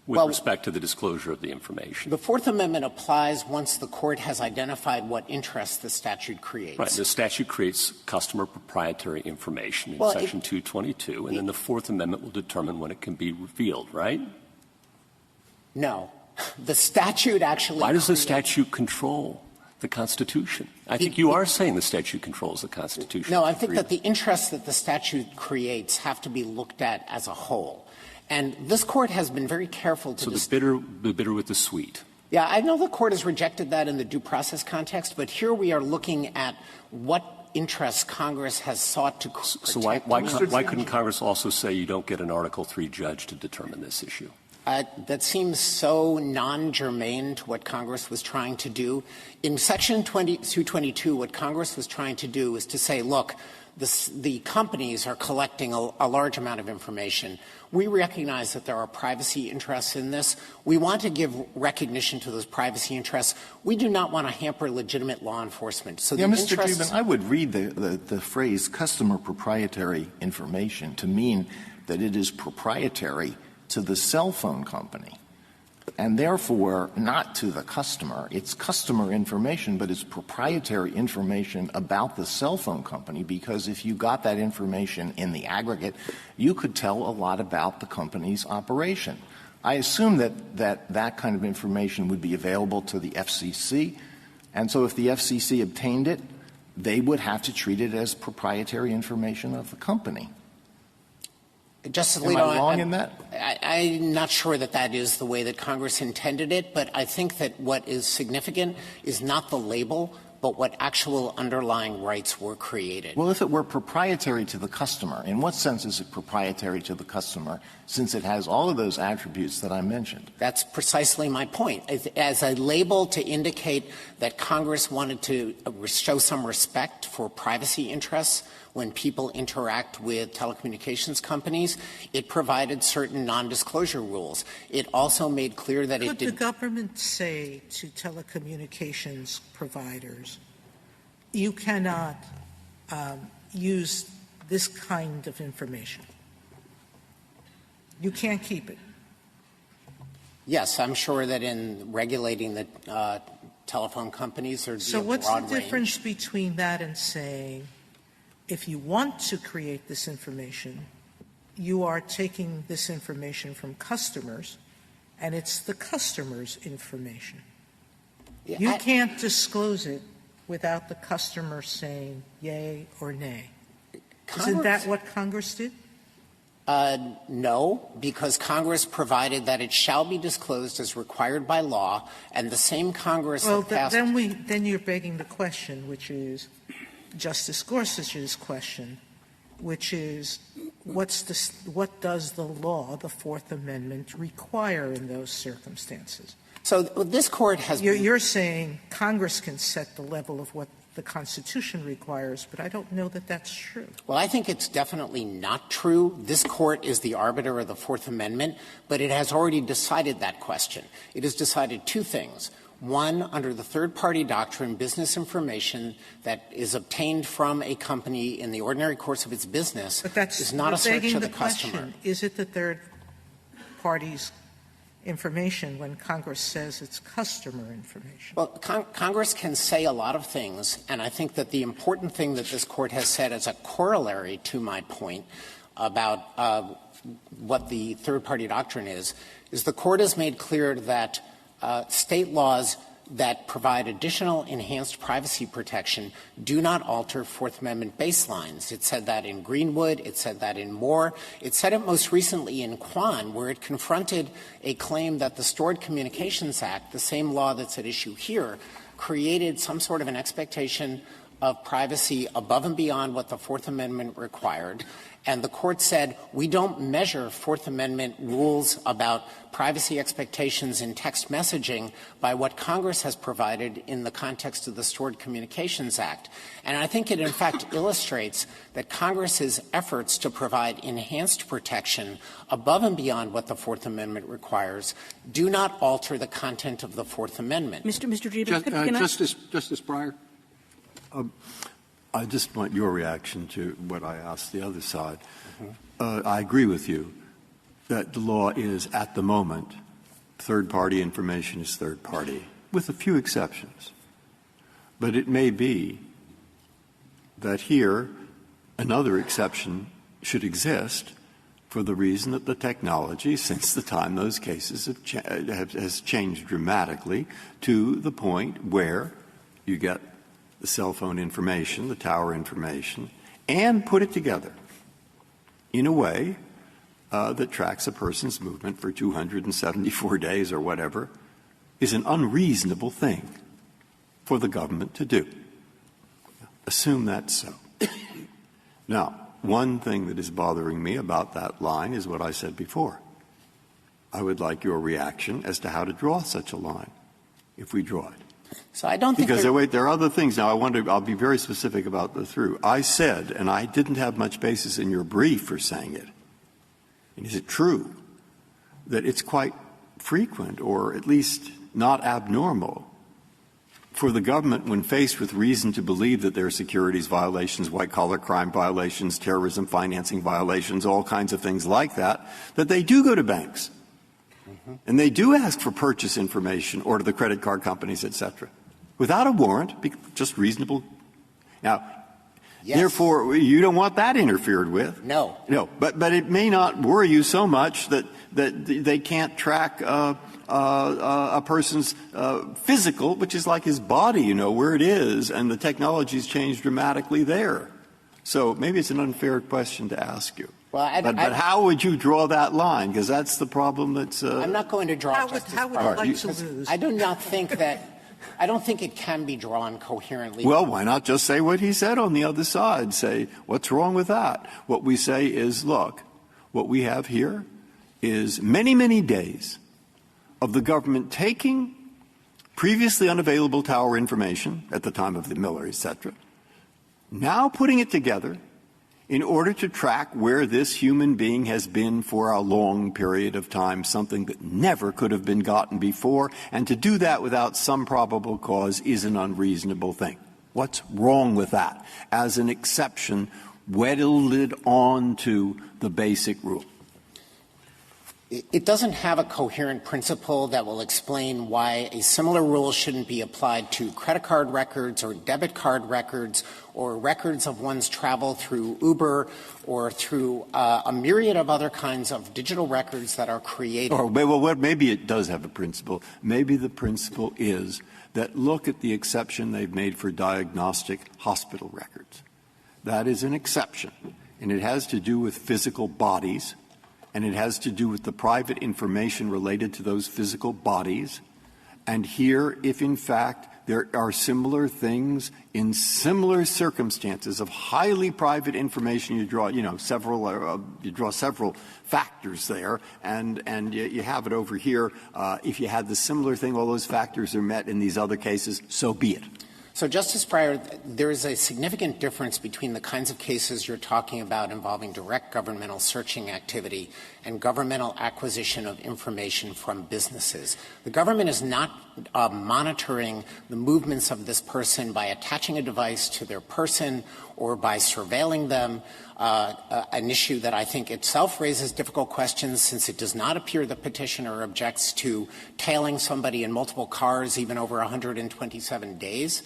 with respect to the disclosure of the information. The Fourth Amendment applies once the Court has identified what interests the statute creates. Right. The statute creates customer proprietary information in Section 222, and then the Fourth Amendment will determine when it can be revealed, right? No. The statute actually Why does the statute control the Constitution? I think you are saying the statute controls the Constitution. No, I think that the interests that the statute creates have to be looked at as a whole. And this Court has been very careful to the bitter with the sweet. Yeah, I know the Court has rejected that in the due process context, but here we are looking at what interests Congress has sought to protect. So why couldn't Congress also say you don't get an Article III judge to determine this issue? That seems so non-germane to what Congress was trying to do. In Section 222, what Congress was trying to do is to say, look, the companies are collecting a large amount of information. We recognize that there are privacy interests in this. We want to give recognition to those privacy interests. We do not want to hamper legitimate law enforcement. So Mr. Dreeben, I would read the phrase customer proprietary information to mean that it is proprietary to the cell phone company, and therefore not to the customer. It's customer information, but it's proprietary information about the cell phone company, because if you got that information in the aggregate, you could tell a lot about the company's operation. I assume that kind of information would be available to the FCC, and so if the FCC obtained it, they would have to treat it as proprietary information of the company. Justice Am Alito, I wrong in that? I'm not sure that that is the way that Congress intended it, but I think that what is significant is not the label, but what actual underlying rights were created. Well, if it were proprietary to the customer, in what sense is it proprietary to the customer, since it has all of those attributes that I mentioned? That's precisely my point. As a label to indicate that Congress wanted to show some respect for privacy interests when people interact with telecommunications companies, it provided certain nondisclosure rules. It also made clear that Could the government say to telecommunications providers, you cannot use this kind of information? You can't keep it. Yes, I'm sure that in regulating the telephone companies, there'd be a broad range. So what's the difference between that and saying, if you want to create this information, you are taking this information from customers, and it's the customer's information. You can't disclose it without the customer saying yay or nay. Isn't that what Congress did? No, because Congress provided that it shall be disclosed as required by law, and the same Congress that passed. Then you're begging the question, which is Justice Gorsuch's question, which is what does the law, the Fourth Amendment, require in those circumstances? So this Court has You're saying Congress can set the level of what the Constitution requires, but I don't know that that's true. Well, I think it's definitely not true. This Court is the arbiter of the Fourth Amendment, but it has already decided that question. It has decided two things. One, under the third-party doctrine, business information that is obtained from a company in the ordinary course of its business is not a search of the customer. Is it the third party's information when Congress says it's customer information? Well, Congress can say a lot of things, and I think that the important thing that this Court has said as a corollary to my point about what the third-party doctrine is the Court has made clear that state laws that provide additional enhanced privacy protection do not alter Fourth Amendment baselines. It said that in Greenwood. It said that in Moore. It said it most recently in Kwan, where it confronted a claim that the Stored Communications Act, the same law that's at issue here, created some sort of an expectation of privacy above and beyond what the Fourth Amendment required. And the Court said, we don't measure Fourth Amendment rules about privacy expectations in text messaging by what Congress has provided in the context of the Stored Communications Act. And I think it, in fact, illustrates that Congress's efforts to provide enhanced protection above and beyond what the Fourth Amendment requires do not alter the content of the Fourth Amendment. Mr. Dreeben, Justice Breyer? I just want your reaction to what I asked the other side. I agree with you that the law is, at the moment, third-party information is third-party, with a few exceptions. But it may be that here another exception should exist for the reason that the technology, since the time those cases has changed dramatically to the point where you get the cell phone information, the tower information, and put it together in a way that tracks a person's movement for 274 days or whatever, is an unreasonable thing for the government to do. Assume that's so. Now, one thing that is bothering me about that line is what I said before. I would like your reaction as to how to draw such a line, if we draw it. So I don't think because there are other things. Now, I'll be very specific about the through. I said, and I didn't have much basis in your brief for saying it, and is it true, that it's quite frequent, or at least not abnormal, for the government, when faced with reason to believe that there are securities violations, white-collar crime violations, terrorism financing violations, all kinds of things like that, that they do go to banks. And they do ask for purchase information or to the credit card companies, et cetera, without a warrant, just reasonable. Now, therefore, you don't want that interfered with. No. No, but it may not worry you so much that they can't track a person's physical, which is like his body, where it is, and the technology's changed dramatically there. So maybe it's an unfair question to ask you. Well, but how would you draw that line? Because that's the problem that's... I'm not going to draw How would you like to lose? I do not think that... I don't think it can be drawn coherently. Well, why not just say what he said on the other side? Say, what's wrong with that? What we say is, look, what we have here is many, many days of the government taking previously unavailable tower information at the time of the Miller, et cetera, now putting it together in order to track where this human being has been for a long period of time, something that never could have been gotten before, and to do that without some probable cause is an unreasonable thing. What's wrong with that? As an exception, wedded on to the basic rule. It doesn't have a coherent principle that will explain why a similar rule shouldn't be applied to credit card records or debit card records or records of one's travel through Uber or through a myriad of other kinds of digital records that are created. Well, maybe it does have a principle. Maybe the principle is that look at the exception they've made for diagnostic hospital records. That is an exception, and it has to do with physical bodies, and it has to do with the private information related to those physical bodies. And here, if in fact there are similar things in similar circumstances of highly private information, you draw several factors there, and you have it over here. If you had the similar thing, all those factors are met in these other cases, so be it. So, Justice Breyer, there is a significant difference between the kinds of cases you're talking about involving direct governmental searching activity and governmental acquisition of information from businesses. The government is not monitoring the movements of this person by attaching a device to their person or by surveilling them, an issue that I think itself raises difficult questions since it does not appear the petitioner objects to tailing somebody in multiple cars even over 127 days.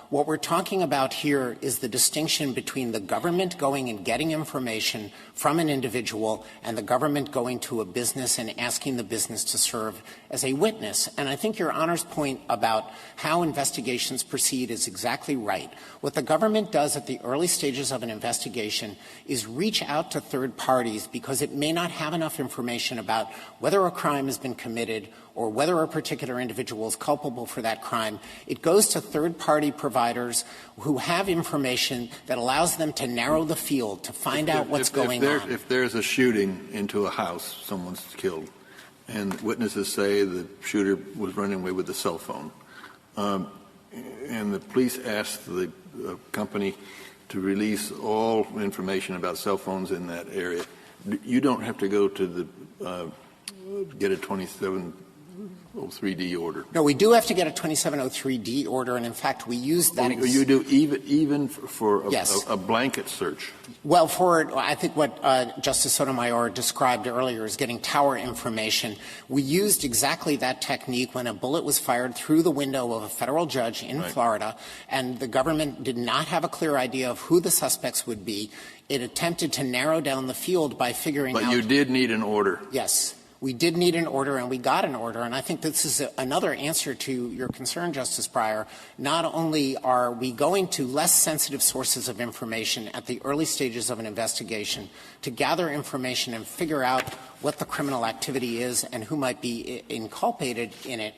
What we're talking about here is the distinction between the government going and getting information from an individual and the government going to a business and asking the business to serve as a witness. And I think Your Honor's point about how investigations proceed is exactly right. What the government does at the early stages of an investigation is reach out to third parties because it may not have enough information about whether a crime has been committed or whether a particular individual is culpable for that crime. It goes to third-party providers who have information that allows them to narrow the field to find out what's going on. If there's a shooting into a house, someone's killed, and witnesses say the shooter was running away with a cell phone, and the police ask the company to release all information about cell phones in that area, you don't have to go to the get a 2703D order. No, we do have to get a 2703D order, and in fact, we use that. You do even for yes. a blanket search. Well, I think what Justice Sotomayor described earlier is getting tower information. We used exactly that technique when a bullet was fired through the window of a federal judge in Florida, and the government did not have a clear idea of who the suspects would be. It attempted to narrow down the field by figuring out. But you did need an order. Yes. We did need an order, and we got an order. And I think this is another answer to your concern, Justice Breyer. Not only are we going to less sensitive sources of information at the early stages of an investigation to gather information and figure out what the criminal activity is and who might be inculpated in it,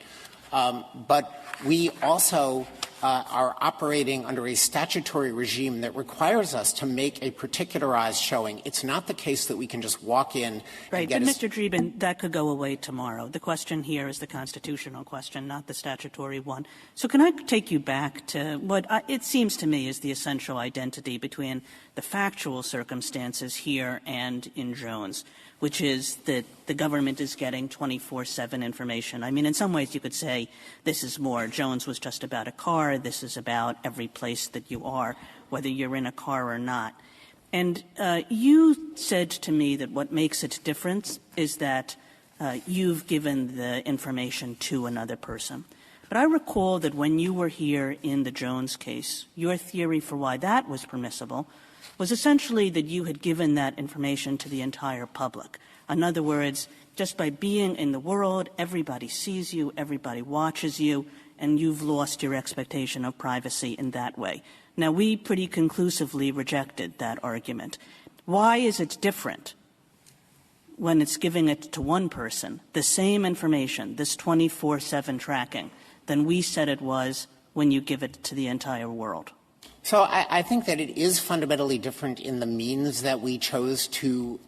but we also are operating under a statutory regime that requires us to make a particularized showing. It's not the case that we can just walk in right, and get but Mr. Dreeben, that could go away tomorrow. The question here is the constitutional question, not the statutory one. So can I take you back to what it seems to me is the essential identity between the factual circumstances here and in Jones, which is that the government is getting 24/7 information. I mean, in some ways you could say this is more. Jones was just about a car. This is about every place that you are, whether you're in a car or not. And you said to me that what makes it different is that you've given the information to another person. But I recall that when you were here in the Jones case, your theory for why that was permissible was essentially that you had given that information to the entire public. In other words, just by being in the world, everybody sees you, everybody watches you, and you've lost your expectation of privacy in that way. Now, we pretty conclusively rejected that argument. Why is it different when it's giving it to one person, the same information, this 24/7 tracking, than we said it was when you give it to the entire world? So I think that it is fundamentally different in the means that we chose to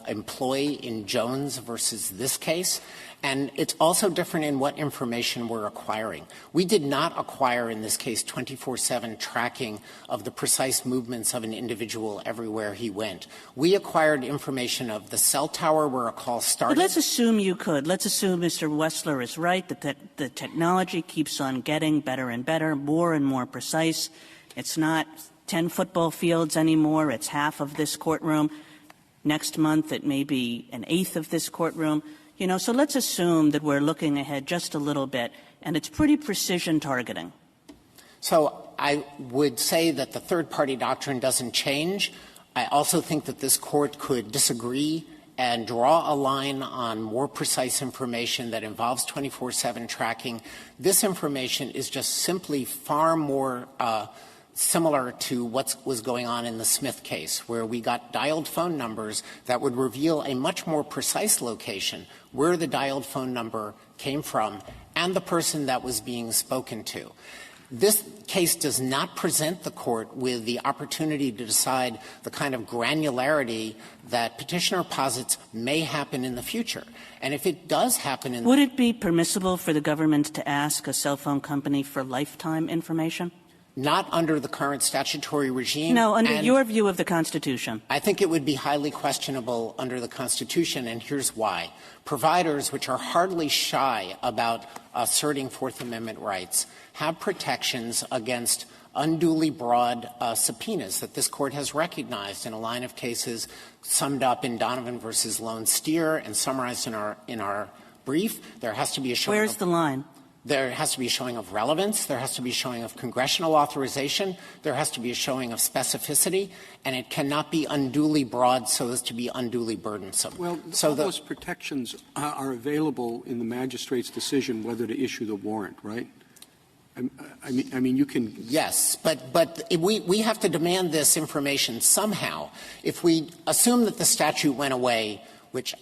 employ in Jones versus this case. And it's also different in what information we're acquiring. We did not acquire, in this case, 24/7 tracking of the precise movements of an individual everywhere he went. We acquired information of the cell tower where a call started. But let's assume you could. Let's assume Mr. WESSLER is right, that the technology keeps on getting better and better, more and more precise. It's not 10 football fields anymore. It's half of this courtroom. Next month, it may be an eighth of this courtroom. You know, so let's assume that we're looking ahead just a little bit, and it's pretty precision targeting. So I would say that the third-party doctrine doesn't change. I also think that this Court could disagree and draw a line on more precise information that involves 24/7 tracking. This information is just simply far more similar to what was going on in the Smith case, where we got dialed phone numbers that would reveal a much more precise location, where the dialed phone number came from, and the person that was being spoken to. This case does not present the Court with the opportunity to decide the kind of granularity that Petitioner posits may happen in the future. And if it does happen in the future, would it be permissible for the government to ask a cell phone company for lifetime information? Not under the current statutory regime. No, under your view of the Constitution. I think it would be highly questionable under the Constitution, and here's why. Providers, which are hardly shy about asserting Fourth Amendment rights, have protections against unduly broad subpoenas that this Court has recognized in a line of cases summed up in Donovan versus Lone Steer and summarized in our brief. There has to be a showing. Where's the line? There has to be a showing of relevance. There has to be a showing of congressional authorization. There has to be a showing of specificity. And it cannot be unduly broad so as to be undually burdensome. Well, so those protections are available in the magistrate's decision whether to issue the warrant, right? I mean, you can. Yes, but we have to demand this information somehow. If we assume that the statute went away, which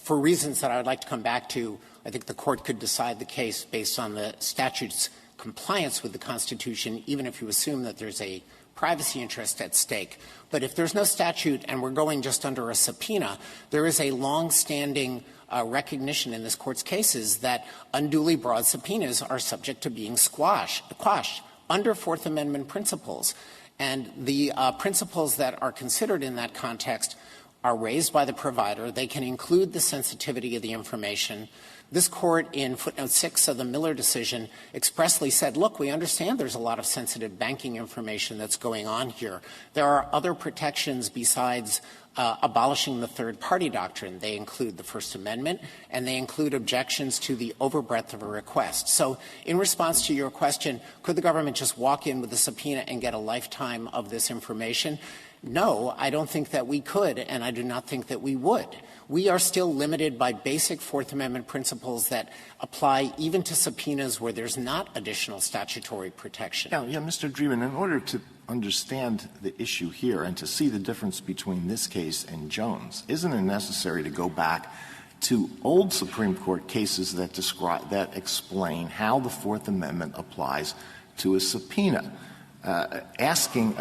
for reasons that I would like to come back to, I think the Court could decide the case based on the statute's compliance with the Constitution, even if you assume that there's a privacy interest at stake. But if there's no statute and we're going just under a subpoena, there is a long-standing recognition in this Court's cases that unduly broad subpoenas are subject to being quashed under Fourth Amendment principles. And the principles that are considered in that context are raised by the provider. They can include the sensitivity of the information. This Court, in footnote 6 of the Miller decision, expressly said, look, we understand there's a lot of sensitive banking information that's going on here. There are other protections besides abolishing the third-party doctrine. They include the First Amendment, and they include objections to the overbreadth of a request. So in response to your question, could the government just walk in with a subpoena and get a lifetime of this information? No, I don't think that we could, and I do not think that we would. We are still limited by basic Fourth Amendment principles that apply even to subpoenas where there's not additional statutory protection. Yeah, Mr. Dreeben, in order to understand the issue here and to see the difference between this case and Jones, isn't it necessary to go back to old Supreme Court cases that explain how the Fourth Amendment applies to a subpoena. Asking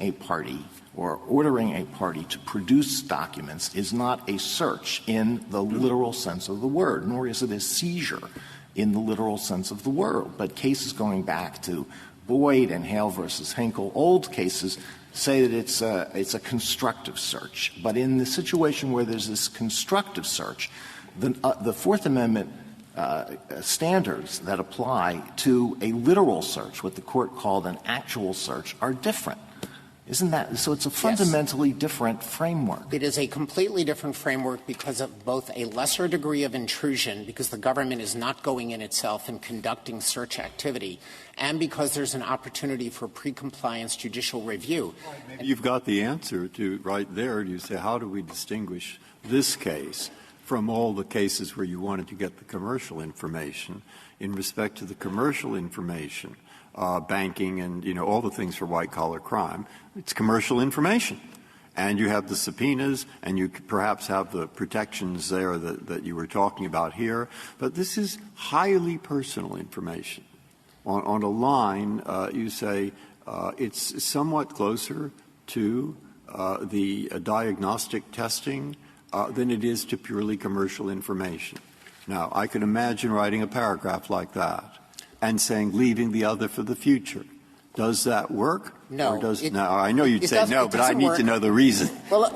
a party or ordering a party to produce documents is not a search in the literal sense of the word, nor is it a seizure in the literal sense of the word. But cases going back to Boyd and Hale versus Hinkle, old cases, say that it's a constructive search. But in the situation where there's this constructive search, the Fourth Amendment standards that apply to a literal search, what the Court called an actual search, are different. Isn't that so? It's a fundamentally different framework. It is a completely different framework because of both a lesser degree of intrusion, because the government is not going in itself and conducting search activity, and because there's an opportunity for pre-compliance judicial review. Maybe you've got the answer to right there. You say, how do we distinguish this case from all the cases where you wanted to get the commercial information? In respect to the commercial information, banking and, all the things for white-collar crime, it's commercial information. And you have the subpoenas, and you perhaps have the protections there that you were talking about here. But this is highly personal information. On a line, you say it's somewhat closer to the diagnostic testing than it is to purely commercial information. Now, I can imagine writing a paragraph like that and saying leaving the other for the future. Does that work? No. No, I know you'd say no, but I need to know the reason. Well,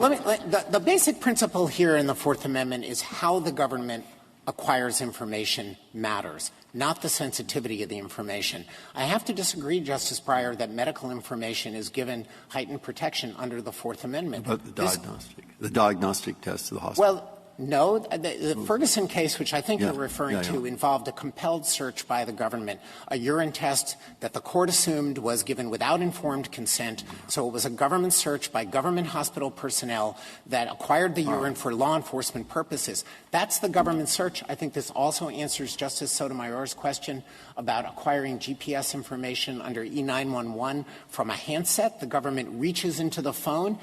the basic principle here in the Fourth Amendment is how the government acquires information matters, not the sensitivity of the information. I have to disagree, Justice Breyer, that medical information is given heightened protection under the Fourth Amendment. But the diagnostic test of the hospital. Well, no. The Ferguson case, which I think you're referring to, involved a compelled search by the government, a urine test that the Court assumed was given without informed consent. So it was a government search by government hospital personnel that acquired the urine for law enforcement purposes. That's the government search. I think this also answers Justice Sotomayor's question about acquiring GPS information under E911 from a handset. The government reaches into the phone,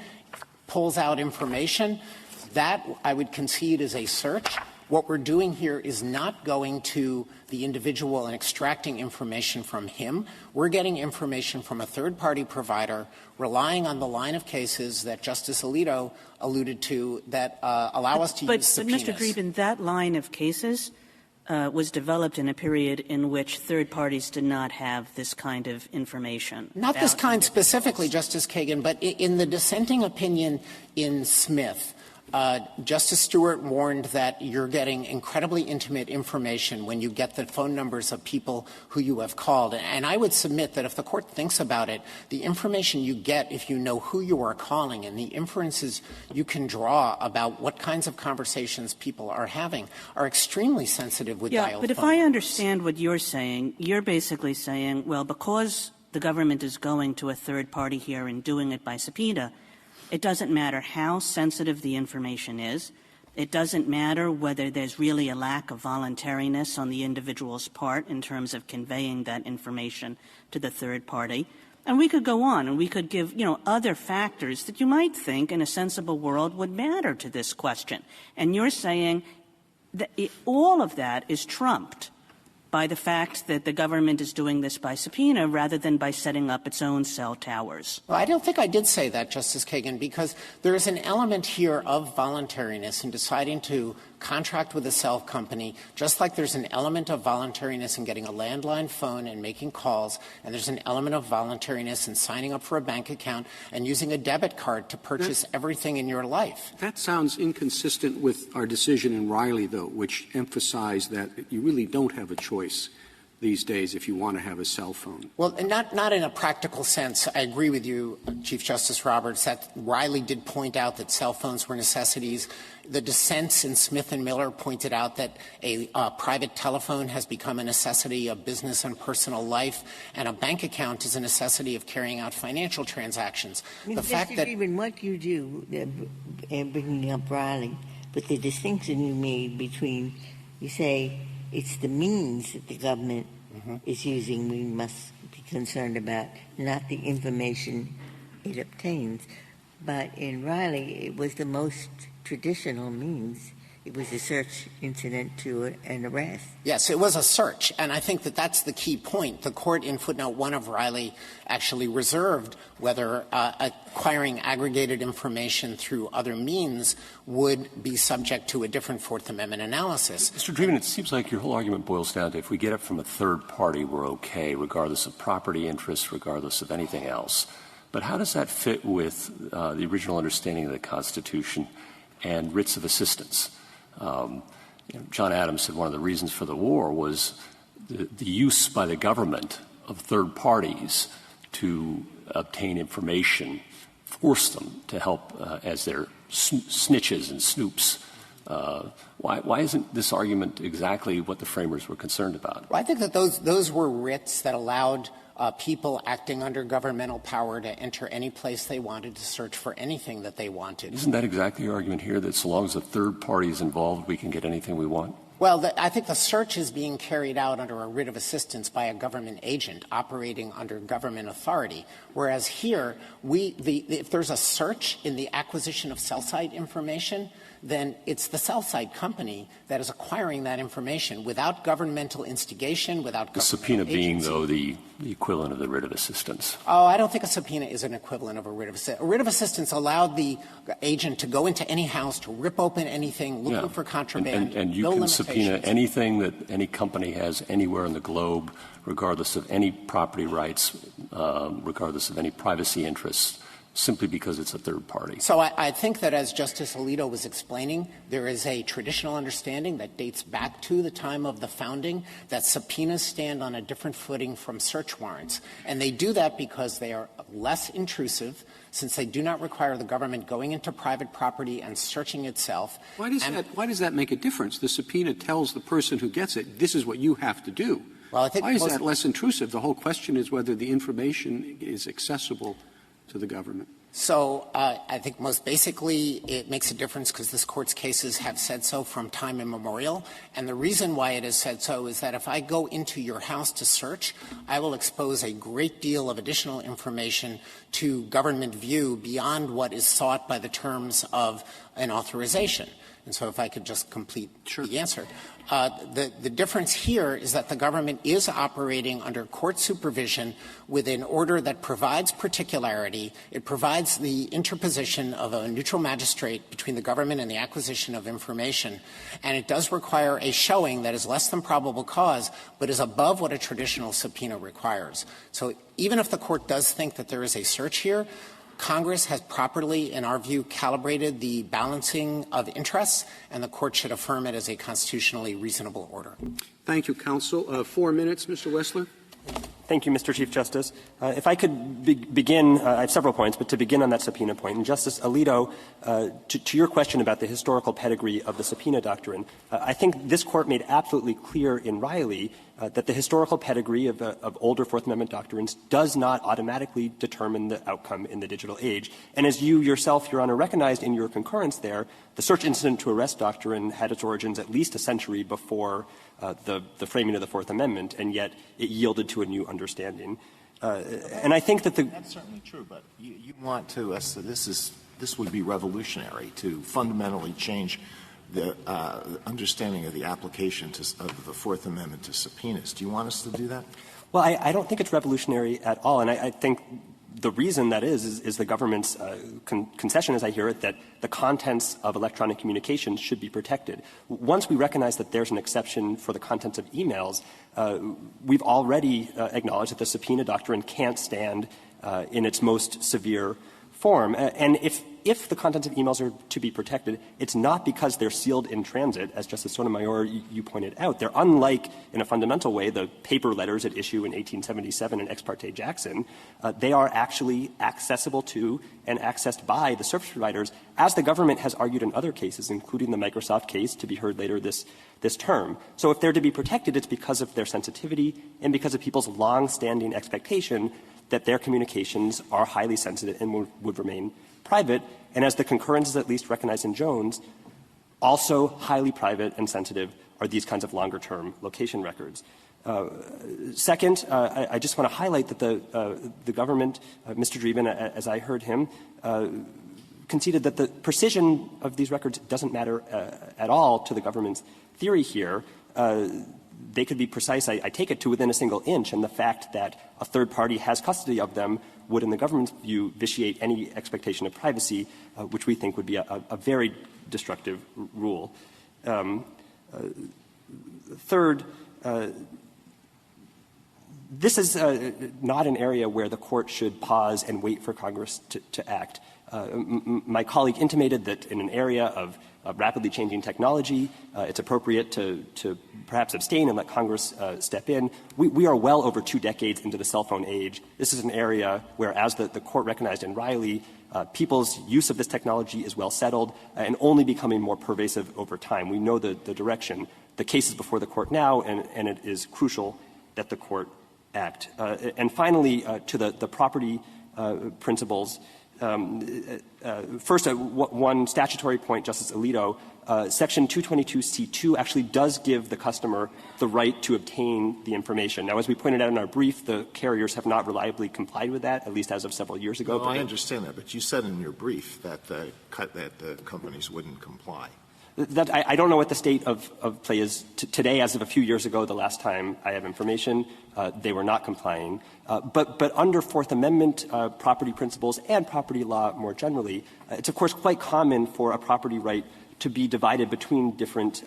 pulls out information. That, I would concede, is a search. What we're doing here is not going to the individual and extracting information from him. We're getting information from a third-party provider, relying on the line of cases that Justice Alito alluded to that allow us to use subpoenas. But, Mr. Dreeben, that line of cases was developed in a period in which third parties did not have this kind of information. Not this kind specifically, Justice Kagan, but in the dissenting opinion in Smith, Justice Stewart warned that you're getting incredibly intimate information when you get the phone numbers of people who you have called. And I would submit that if the Court thinks about it, the information you get if you know who you are calling and the inferences you can draw about what kinds of conversations people are having are extremely sensitive with dial but if phone I numbers. understand what you're saying, you're basically saying, well, because the government is going to a third party here and doing it by subpoena, it doesn't matter how sensitive the information is. It doesn't matter whether there's really a lack of voluntariness on the individual's part in terms of conveying that information to the third party. And we could go on, and we could give, other factors that you might think in a sensible world would matter to this question. And you're saying that all of that is trumped by the fact that the government is doing this by subpoena rather than by setting up its own cell towers. Well, I don't think I did say that, Justice Kagan, because there is an element here of voluntariness in deciding to contract with a cell company, just like there's an element of voluntariness in getting a landline phone and making calls, and there's an element of voluntariness in signing up for a bank account and using a debit card to purchase everything in your life. That sounds inconsistent with our decision in Riley, though, which emphasized that you really don't have a choice these days if you want to have a cell phone. Well, not in a practical sense. I agree with you, Chief Justice Roberts, that Riley did point out that cell phones were necessities. The dissents in Smith and Miller pointed out that a private telephone has become a necessity of business and personal life, and a bank account is a necessity of carrying out financial transactions. The fact that even what you do, bringing up Riley, but the distinction you made between, you say, it's the means that the government is using we must be concerned about, not the information it obtains. But in Riley, it was the most traditional means. It it was a search incident to an arrest. Yes, it was a search, and I think that that's the key point. The court in footnote 1 of Riley actually reserved whether acquiring aggregated information through other means would be subject to a different Fourth Amendment analysis. Mr. Dreeben, it seems like your whole argument boils down to if we get it from a third party, we're okay, regardless of property interests, regardless of anything else. But how does that fit with the original understanding of the Constitution and writs of assistance? John Adams said one of the reasons for the war was the use by the government of third parties to obtain information, force them to help as their snitches and snoops. Why isn't this argument exactly what the framers were concerned about? Well, I think that those were writs that allowed people acting under governmental power to enter any place they wanted to search for anything that they wanted. Isn't that exactly your argument here, that so long as a third party is involved, we can get anything we want? Well, I think the search is being carried out under a writ of assistance by a government agent operating under government authority, whereas here, if there's a search in the acquisition of cell site information, then it's the cell site company that is acquiring that information without governmental instigation, without governmental The subpoena agency. being, though, the equivalent of the writ of assistance. Oh, I don't think a subpoena is an equivalent of a writ of assistance. A writ of assistance allowed the agent to go into any house, to rip open anything, looking for contraband. And you no can subpoena limitations. anything that any company has anywhere in the globe, regardless of any property rights, regardless of any privacy interests, simply because it's a third party. So I think that, as Justice Alito was explaining, there is a traditional understanding that dates back to the time of the founding that subpoenas stand on a different footing from search warrants. And they do that because they are less intrusive, since they do not require the government going into private property and searching itself. Why does that make a difference? The subpoena tells the person who gets it, this is what you have to do. Well, I think why is that less intrusive? The whole question is whether the information is accessible to the government. So I think most basically it makes a difference because this Court's cases have said so from time immemorial. And the reason why it has said so is that if I go into your house to search, I will expose a great deal of additional information to government view beyond what is sought by the terms of an authorization. And so if I could just complete the answer. The difference here is that the government is operating under court supervision with an order that provides particularity. It provides the interposition of a neutral magistrate between the government and the acquisition of information. And it does require a showing that is less than probable cause, but is above what a traditional subpoena requires. So even if the Court does think that there is a search here, Congress has properly, in our view, calibrated the balancing of interests, and the Court should affirm it as a constitutionally reasonable order. Thank you, counsel. 4 minutes, Mr. WESSLER. Thank you, Mr. Chief Justice. If I could begin, I have several points, but to begin on that subpoena point, and Justice Alito, to your question about the historical pedigree of the subpoena doctrine, I think this Court made absolutely clear in Riley that the historical pedigree of older Fourth Amendment doctrines does not automatically determine the outcome in the digital age. And as you yourself, Your Honor, recognized in your concurrence there, the search incident to arrest doctrine had its origins at least a century before the framing of the Fourth Amendment, and yet it yielded to a new understanding. And I think that That's certainly true, but you want to this would be revolutionary to fundamentally change the understanding of the application of the Fourth Amendment to subpoenas. Do you want us to do that? Well, I don't think it's revolutionary at all, and I think the reason that is the government's concession, as I hear it, that the contents of electronic communications should be protected. Once we recognize that there's an exception for the contents of emails, we've already acknowledged that the subpoena doctrine can't stand in its most severe form. And if the contents of emails are to be protected, it's not because they're sealed in transit, as Justice Sotomayor, you pointed out. They're unlike, in a fundamental way, the paper letters at issue in 1877 in Ex parte Jackson. They are actually accessible to and accessed by the service providers, as the government has argued in other cases, including the Microsoft case to be heard later this term. So if they're to be protected, it's because of their sensitivity and because of people's long-standing expectation that their communications are highly sensitive and would remain private, and as the concurrences at least recognized in Jones, also highly private and sensitive are these kinds of longer-term location records. Second, I just want to highlight that the government, Mr. Dreeben, as I heard him, conceded that the precision of these records doesn't matter at all to the government's theory here. They could be precise, I take it, to within a single inch, and the fact that a third party has custody of them would, in the government's view, vitiate any expectation of privacy, which we think would be a very destructive rule. Third, this is not an area where the Court should pause and wait for Congress to act. My colleague intimated that in an area of rapidly changing technology, it's appropriate to perhaps abstain and let Congress step in. We are well over 2 decades into the cell phone age. This is an area where, as the Court recognized in Riley, people's use of this technology is well settled and only becoming more pervasive over time. We know the direction. The case is before the Court now, and it is crucial that the Court act. And finally, to the property principles, first, one statutory point, Justice Alito, Section 222C2 actually does give the customer the right to obtain the information. Now, as we pointed out in our brief, the carriers have not reliably complied with that, at least as of several years ago. No, I understand that, but you said in your brief that the companies wouldn't comply. I don't know what the state of play is today. As of a few years ago, the last time I have information, they were not complying. But under Fourth Amendment property principles and property law more generally, it's of course quite common for a property right to be divided between different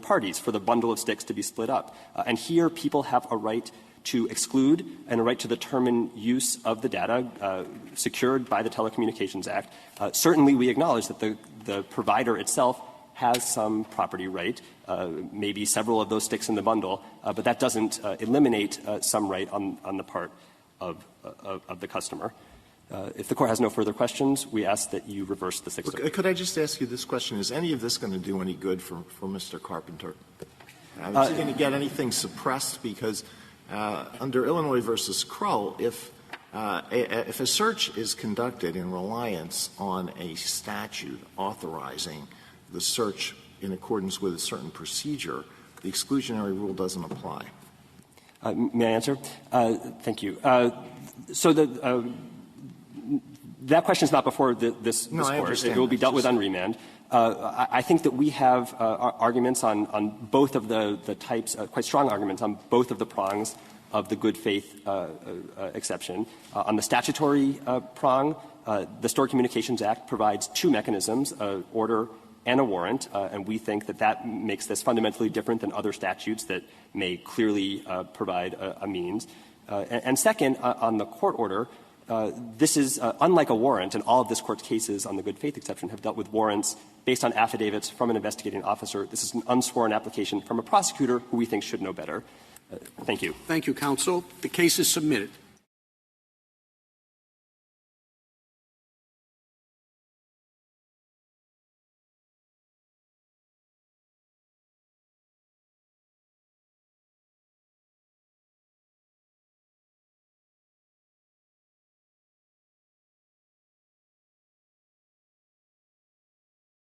parties, for the bundle of sticks to be split up. And here people have a right to exclude and a right to determine use of the data secured by the Telecommunications Act. Certainly we acknowledge that the provider itself has some property right, maybe several of those sticks in the bundle, but that doesn't eliminate some right on the part of the customer. If the Court has no further questions, we ask that you reverse the Sixth Circuit. Could I just ask you this question? Is any of this going to do any good for Mr. Carpenter? Is he going to get anything suppressed? Because under Illinois v. Krull, if a search is conducted in reliance on a statute authorizing the search in accordance with a certain procedure, the exclusionary rule doesn't apply. May I answer? Thank you. So that question is not before this Court. It will be dealt with on remand. I think that we have arguments on both of the types, quite strong arguments on both of the prongs of the good faith exception. On the statutory prong, the Stored Communications Act provides 2 mechanisms, order and a warrant, and we think that makes this fundamentally different than other statutes that may clearly provide a means. And second, on the court order, this is unlike a warrant, and all of this Court's cases on the good faith exception have dealt with warrants based on affidavits from an investigating officer. This is an unsworn application from a prosecutor who we think should know better. Thank you. Thank you, counsel. The case is submitted.